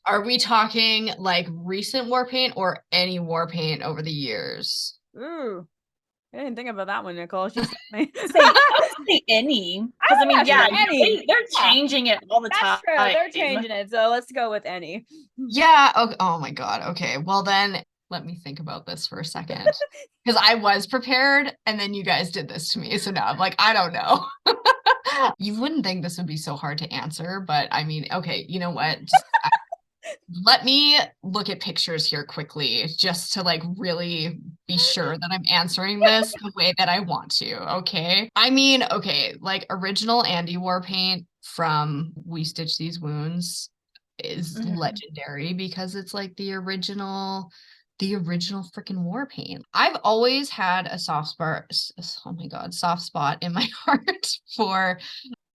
Are we talking like recent war paint or any war paint over the years? Ooh. I didn't think about that one, Nicole. She said me. Say any. Because I mean, actually yeah, any. they're changing it all the time. That's true. They're changing it. So let's go with any. Yeah. Okay. Oh my God. Okay. Well, then let me think about this for a second. Because I was prepared and then you guys did this to me. So now I'm like, I don't know. You wouldn't think this would be so hard to answer, but I mean, okay, you know what? Let me look at pictures here quickly just to like really be sure that I'm answering this the way that I want to. Okay. I mean, okay, like original Andy war paint from We Stitch These Wounds is legendary because it's like the original freaking war paint. I've always had a soft spot, oh my God, soft spot in my heart for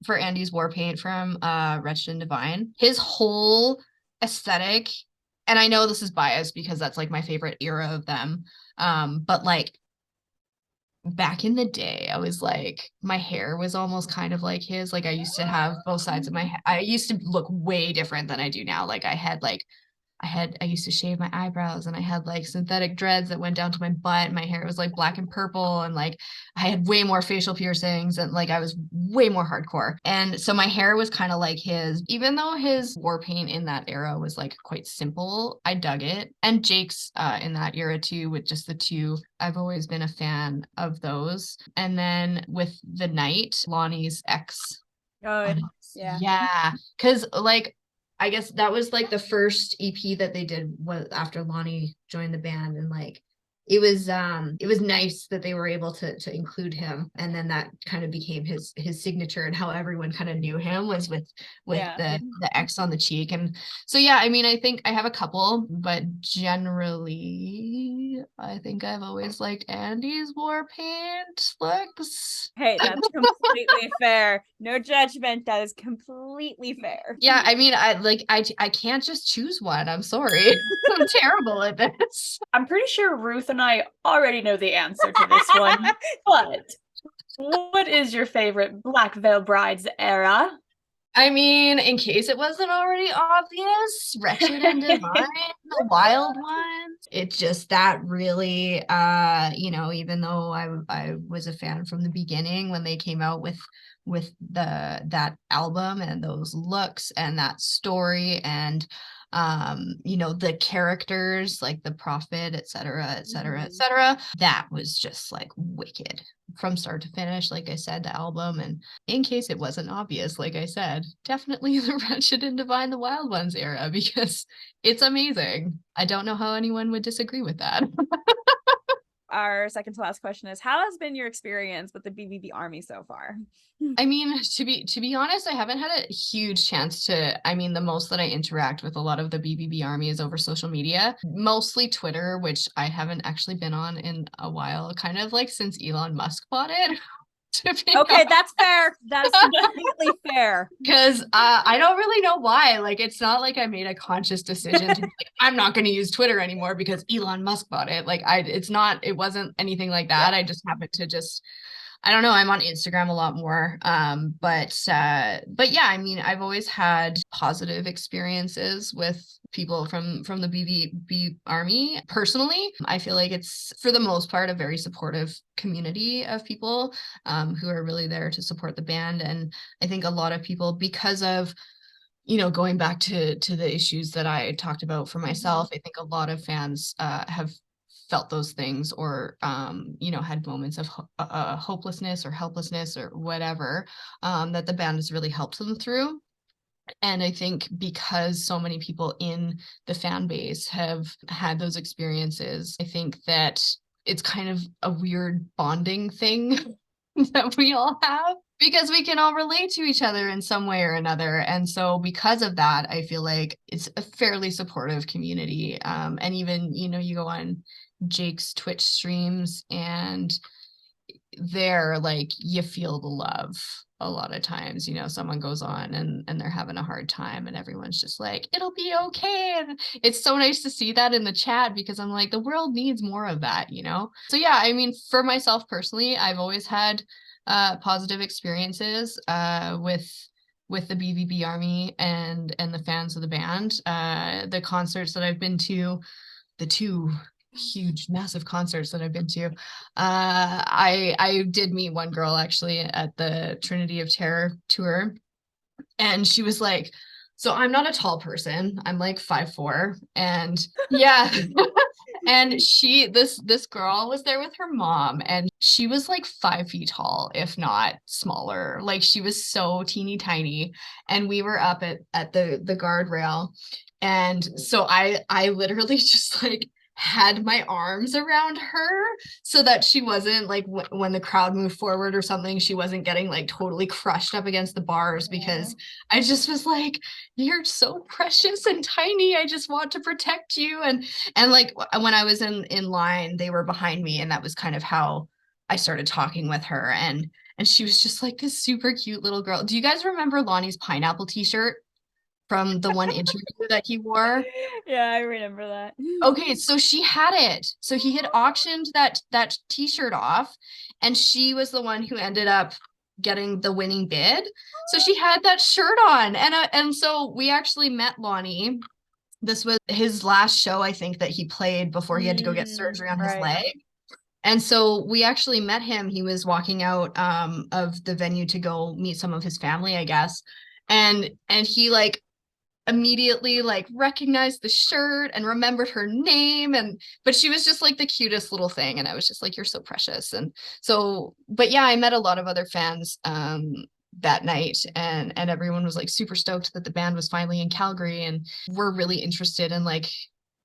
Andy's war paint from Wretched and Divine. His whole aesthetic, and I know this is biased because that's like my favorite era of them. But like back in the day, I was like, my hair was almost kind of like his. Like I used to have both sides of my head. I used to look way different than I do now. Like I used to shave my eyebrows and I had like synthetic dreads that went down to my butt. My hair was like black and purple and like I had way more facial piercings and like I was way more hardcore. And so my hair was kind of like his, even though his war paint in that era was like quite simple, I dug it. And Jake's in that era too, with just the two. I've always been a fan of those. And then with the Night, Lonnie's ex. Oh, Yeah. Yeah. Cause like I guess that was like the first EP that they did was after Lonnie joined the band and like it was nice that they were able to include him and then that kind of became his signature and how everyone kind of knew him was with the X on the cheek. And so yeah, I mean I think I have a couple, but generally I think I've always liked Andy's war paint looks. hey, that's completely fair. No judgment. That is completely fair. Yeah, I mean, I can't just choose one. I'm sorry. I'm terrible at this. I'm pretty sure Ruth and I already know the answer to this one. But what is your favorite Black Veil Brides era? I mean, in case it wasn't already obvious, Wretched and Divine, the wild ones. It's just that really, even though I was a fan from the beginning when they came out with that album and those looks and that story and the characters like the prophet, etc., etc. That was just like wicked from start to finish. Like I said, the album, and in case it wasn't obvious, like I said, definitely the Wretched and Divine, the Wild Ones era because it's amazing. I don't know how anyone would disagree with that. Our second to last question is, how has been your experience with the BVB Army so far? I mean, to be honest, I haven't had a huge chance to, I mean, the most that I interact with a lot of the BVB Army is over social media, mostly Twitter, which I haven't actually been on in a while, kind of like since Elon Musk bought it. Okay, that's fair. That's completely fair. Because I don't really know why. Like, it's not like I made a conscious decision to be like, I'm not going to use Twitter anymore because Elon Musk bought it. Like, it wasn't anything like that. I just happened to I don't know. I'm on Instagram a lot more. But yeah, I mean, I've always had positive experiences with people from the BVB Army. Personally, I feel like it's for the most part a very supportive community of people who are really there to support the band. And I think a lot of people, because of going back to the issues that I talked about for myself, I think a lot of fans have felt those things or had moments of hopelessness or helplessness or whatever that the band has really helped them through. And I think because so many people in the fan base have had those experiences, I think that it's kind of a weird bonding thing that we all have because we can all relate to each other in some way or another. And so because of that, I feel like it's a fairly supportive community. And even, you go on Jake's Twitch streams and there, like, you feel the love a lot of times. Someone goes on and they're having a hard time and everyone's just like, it'll be okay. And it's so nice to see that in the chat because I'm like, the world needs more of that. So yeah, I mean, for myself personally, I've always had positive experiences with the BVB Army and the fans of the band. The concerts that I've been to, the two huge, massive concerts that I've been to. I did meet one girl actually at the Trinity of Terror tour, and she was like, so I'm not a tall person. I'm like 5'4", and yeah. And this girl was there with her mom, and she was like 5 feet tall, if not smaller. Like she was so teeny tiny. And we were up at the guardrail. And so I literally just like had my arms around her so that she wasn't like when the crowd moved forward or something, she wasn't getting like totally crushed up against the bars, because I just was like, you're so precious and tiny. I just want to protect you. And like when I was in line, they were behind me, and that was kind of how I started talking with her. And she was just like this super cute little girl. Do you guys remember Lonnie's pineapple t-shirt from the one interview that he wore? Yeah, I remember that. Okay, so she had it. So he had auctioned that t-shirt off, and she was the one who ended up getting the winning bid. So she had that shirt on, and so we actually met Lonnie. This was his last show, I think, that he played before he had to go get surgery on his leg. And so we actually met him. He was walking out of the venue to go meet some of his family, I guess. And he like immediately like recognized the shirt and remembered her name, and but she was just like the cutest little thing, and I was just like, you're so precious. And so, but yeah, I met a lot of other fans that night, and everyone was like super stoked that the band was finally in Calgary, and we're really interested in like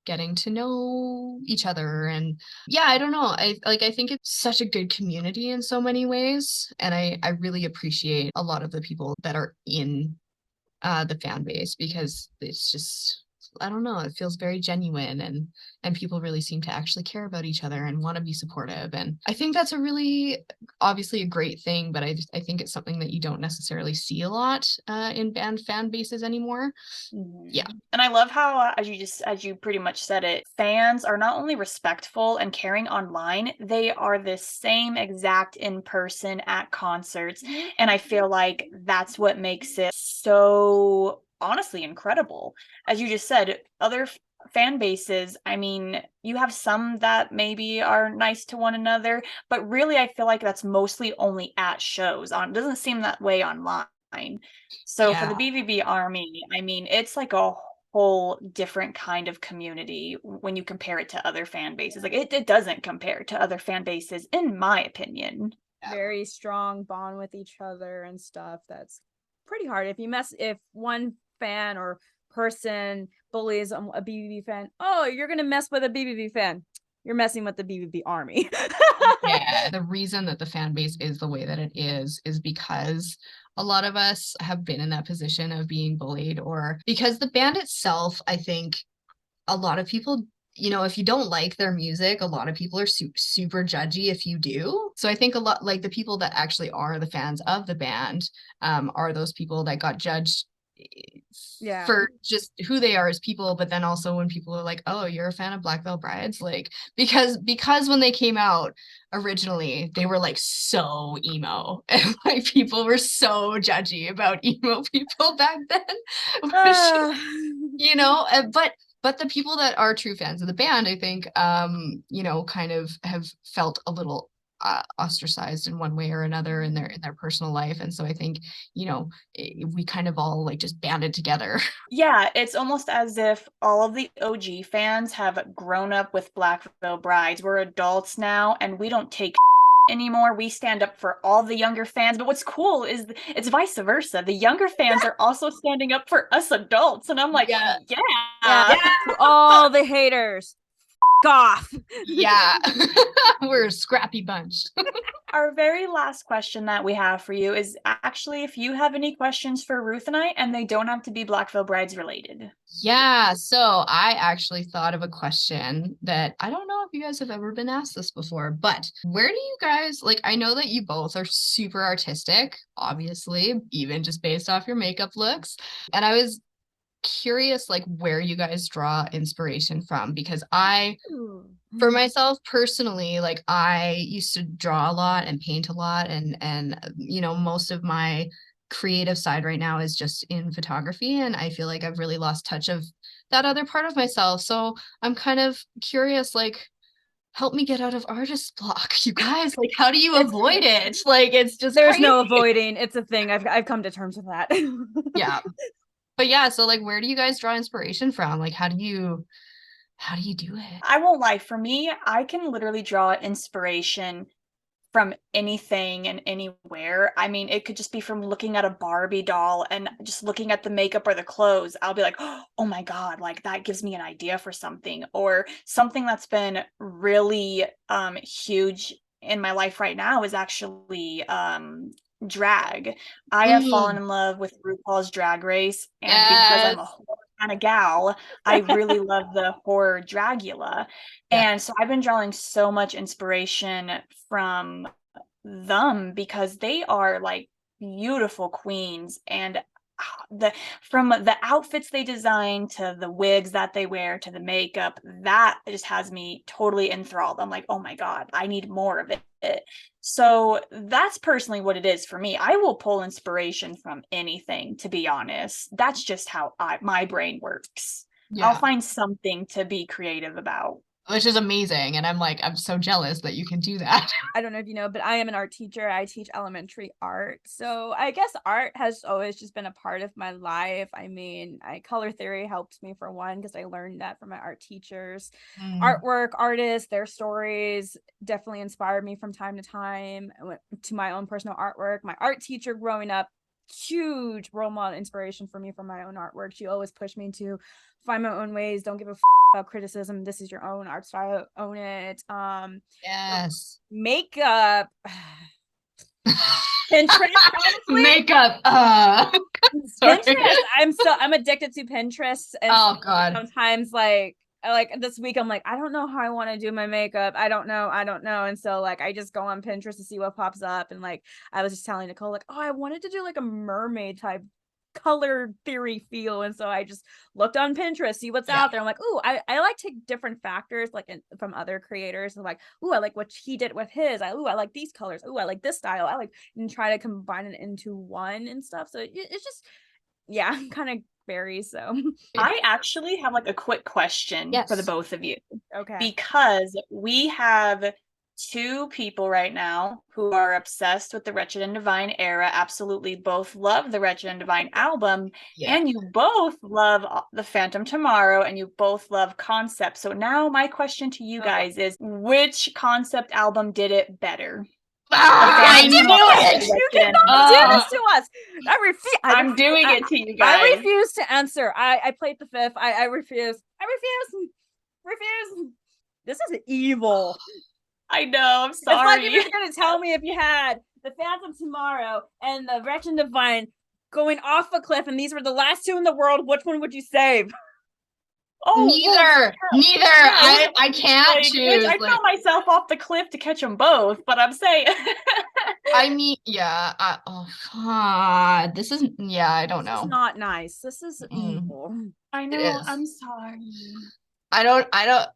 getting to know each other. And yeah, I don't know, I think it's such a good community in so many ways, and I really appreciate a lot of the people that are in the fan base, because it's just, I don't know, it feels very genuine, and people really seem to actually care about each other and want to be supportive. And I think that's a really obviously a great thing, but I think it's something that you don't necessarily see a lot in band fan bases anymore. Yeah. And I love how, as you pretty much said it, fans are not only respectful and caring online, they are the same exact in person at concerts. And I feel like that's what makes it so honestly incredible. As you just said, other fan bases, I mean, you have some that maybe are nice to one another, but really I feel like that's mostly only at shows. It doesn't seem that way online. So for the Yeah. BVB Army, I mean, it's like a whole different kind of community when you compare it to other fan bases. Like it doesn't compare to other fan bases, in my opinion. Very strong bond with each other and stuff. That's pretty hard. If one fan or person bullies a BVB fan, oh, you're gonna mess with a BVB fan. You're messing with the BVB Army. Yeah, the reason that the fan base is the way that it is because a lot of us have been in that position of being bullied, or because the band itself, I think a lot of people, if you don't like their music, a lot of people are super judgy if you do. So I think a lot, like the people that actually are the fans of the band are those people that got judged for just who they are as people. But then also when people are like, oh, you're a fan of Black Veil Brides, like because when they came out originally, they were like so emo, and like people were so judgy about emo people back then. Which, but the people that are true fans of the band, I think, kind of have felt a little ostracized in one way or another in their personal life. And so I think, we kind of all like just banded together. Yeah, it's almost as if all of the OG fans have grown up with Black Veil Brides. We're adults now, and we don't take anymore. We stand up for all the younger fans. But what's cool is it's vice versa. The younger fans are also standing up for us adults. And I'm like, yeah. All the haters. Off. Yeah. We're a scrappy bunch. Our very last question that we have for you is actually if you have any questions for Ruth and I, and they don't have to be Black Veil Brides related. Yeah, so I actually thought of a question that I don't know if you guys have ever been asked this before, but where do you guys, like, I know that you both are super artistic, obviously, even just based off your makeup looks. And I was curious, like, where you guys draw inspiration from, because for myself personally, like I used to draw a lot and paint a lot, and most of my creative side right now is just in photography, and I feel like I've really lost touch of that other part of myself. So I'm kind of curious, like, help me get out of artist block, you guys. Like, how do you avoid it? Like, it's just There's crazy. no avoiding. It's a thing. I've come to terms with that. Yeah. But yeah, so like, where do you guys draw inspiration from? Like, how do you do it? I won't lie. For me, I can literally draw inspiration from anything and anywhere. I mean, it could just be from looking at a Barbie doll and just looking at the makeup or the clothes. I'll be like, oh my God, like that gives me an idea for something. Or something that's been really huge in my life right now is actually drag. I have fallen in love with RuPaul's Drag Race, and because I'm a Yes. horror kind of gal, I really love the horror Dragula. Yeah. And so I've been drawing so much inspiration from them because they are like beautiful queens, and the from the outfits they design to the wigs that they wear to the makeup, that just has me totally enthralled. I'm like, oh my God, I need more of it. So that's personally what it is for me. I will pull inspiration from anything, to be honest. That's just how my brain works. I'll Yeah. find something to be creative about. Which is amazing. And I'm so jealous that you can do that. I don't know if you know, but I am an art teacher. I teach elementary art. So I guess art has always just been a part of my life. I mean, color theory helped me for one, because I learned that from my art teachers. Artwork, artists, their stories definitely inspired me from time to time. I went to my own personal artwork. My art teacher growing up, huge role model inspiration for me for my own artwork. She always pushed me to find my own ways. Don't give a about criticism. This is your own art style. Own it. Yes. Makeup. Pinterest, honestly. Makeup. Pinterest. I'm addicted to Pinterest. And oh God. sometimes like this week I'm like, I don't know how I want to do my makeup. I don't know. And so like I just go on Pinterest to see what pops up. And like I was just telling Nicole, like, oh, I wanted to do like a mermaid type color theory feel, and so I just looked on Pinterest, see what's out there. I'm like, ooh, I like take different factors like from other creators, and like, ooh, I like what he did with his. I like these colors. Ooh, I like this style. I like, and try to combine it into one and stuff. So it's just, yeah, kind of varies. So I actually have like a quick question for the Yes. both of you. okay, Because we have two people right now who are obsessed with the Wretched and Divine era. Absolutely both love the Wretched and Divine album. Yeah. And you both love the Phantom Tomorrow, and you both love Concept. So now my question to you guys is, which Concept album did it better? I knew it. You cannot do this to us. I'm doing it to you guys. I refuse to answer. I played the fifth. I refuse. This is evil. I know. I'm sorry. It's like if you're gonna tell me if you had the Phantom Tomorrow and the Wretched and Divine going off a cliff, and these were the last two in the world, which one would you save? Oh, neither. Yeah. I can't choose. I throw myself off the cliff to catch them both, but I'm saying. I mean, yeah. Oh God, this is. Yeah, I don't know. This is not nice. This is evil. I know. I'm sorry. I don't.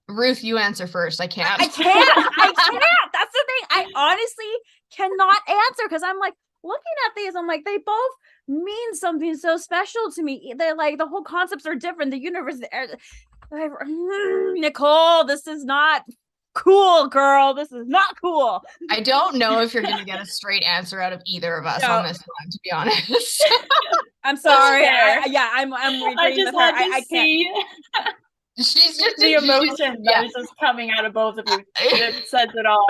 Ruth, you answer first. I can't. I can't. That's the thing. I honestly cannot answer, because I'm like looking at these. I'm like, they both mean something so special to me. They're like, the whole concepts are different. The universe. Nicole, this is not cool, girl. This is not cool. I don't know if you're gonna get a straight answer out of either of us on this one, to be honest. I'm sorry. I'm I just had to see. She's just the emotion that is just coming out of both of you. It says it all.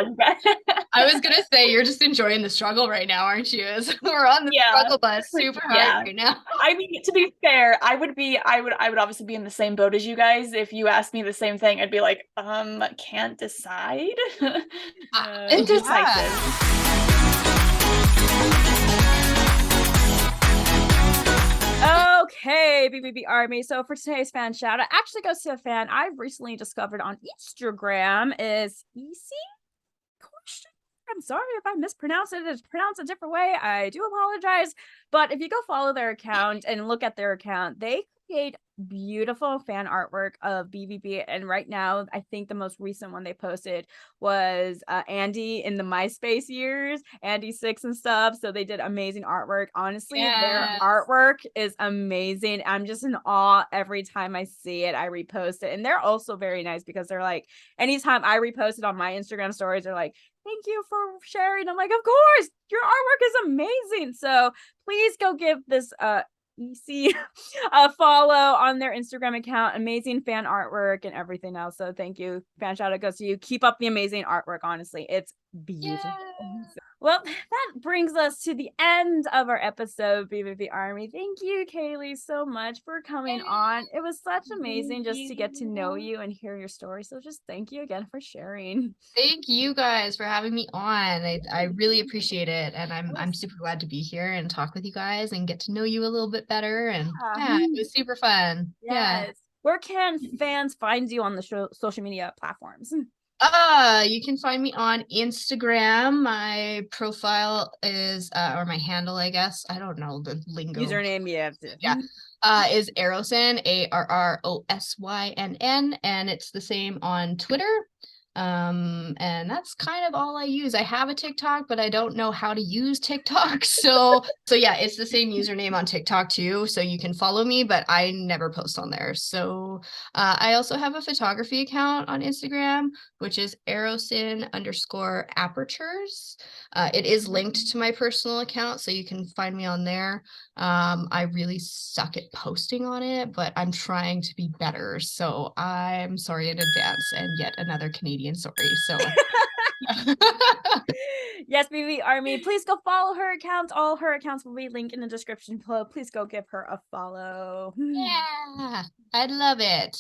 I was gonna say, you're just enjoying the struggle right now, aren't you? We're on the struggle bus super hard right now. I mean, to be fair, I would obviously be in the same boat as you guys. If you asked me the same thing, I'd be like, can't decide. Indecisive. Okay, BVB Army. So for today's fan shout out actually goes to a fan I've recently discovered on Instagram. Is Easy? I'm sorry if I mispronounced it. It's pronounced a different way. I do apologize. But if you go follow their account and look at their account, they create beautiful fan artwork of BVB. And right now, I think the most recent one they posted was Andy in the MySpace years, Andy 6 and stuff. So they did amazing artwork. Honestly, their Yes. artwork is amazing. I'm just in awe every time I see it. I repost it. And they're also very nice because they're like, anytime I repost it on my Instagram stories, they're like, thank you for sharing. I'm like, of course, your artwork is amazing. So please go give this EC a follow on their Instagram account. Amazing fan artwork and everything else. So thank you. Fan shout out goes to you. Keep up the amazing artwork. Honestly, it's beautiful. Yeah. Well, that brings us to the end of our episode, BVB Army. Thank you, Kailie, so much for coming on. It was such amazing just to get to know you and hear your story. So just thank you again for sharing. Thank you guys for having me on. I really appreciate it, and I'm super glad to be here and talk with you guys and get to know you a little bit better. And yeah, it was super fun. Yeah. Yes. Where can fans find you on the social media platforms? You can find me on Instagram. My profile is or my handle, I guess. I don't know the lingo. Username, yeah. Is Arrosyn, ARROSYNN, and it's the same on Twitter. And that's kind of all I use. I have a TikTok, but I don't know how to use TikTok. So yeah, it's the same username on TikTok too. So you can follow me, but I never post on there. So I also have a photography account on Instagram, which is Arrosyn_apertures. It is linked to my personal account, so you can find me on there. I really suck at posting on it, but I'm trying to be better. So I'm sorry in advance, and yet another Canadian sorry. So Yes, BB Army. Please go follow her accounts. All her accounts will be linked in the description below. Please go give her a follow. yeah, I'd love it.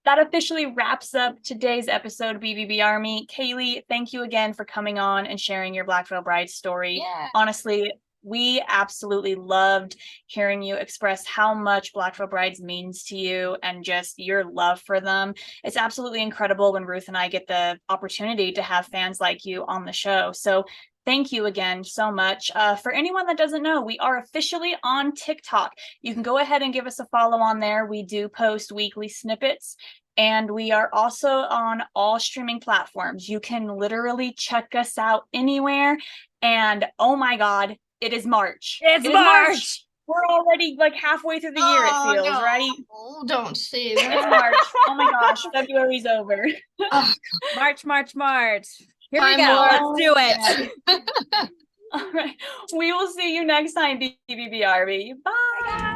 That officially wraps up today's episode of BVB Army. Kailie, thank you again for coming on and sharing your Black Veil Bride story. Yeah. Honestly, we absolutely loved hearing you express how much Black Veil Brides means to you and just your love for them. It's absolutely incredible when Ruth and I get the opportunity to have fans like you on the show. So thank you again so much. For anyone that doesn't know, we are officially on TikTok. You can go ahead and give us a follow on there. We do post weekly snippets. And we are also on all streaming platforms. You can literally check us out anywhere. And oh my God, it is March. It's March. We're already like halfway through the year, it feels, no. right? Don't say It's that. March. Oh my gosh, February's over. Oh, March. Here we Time go. Lord. Let's do it. All right. We will see you next time, BVB Army. Bye.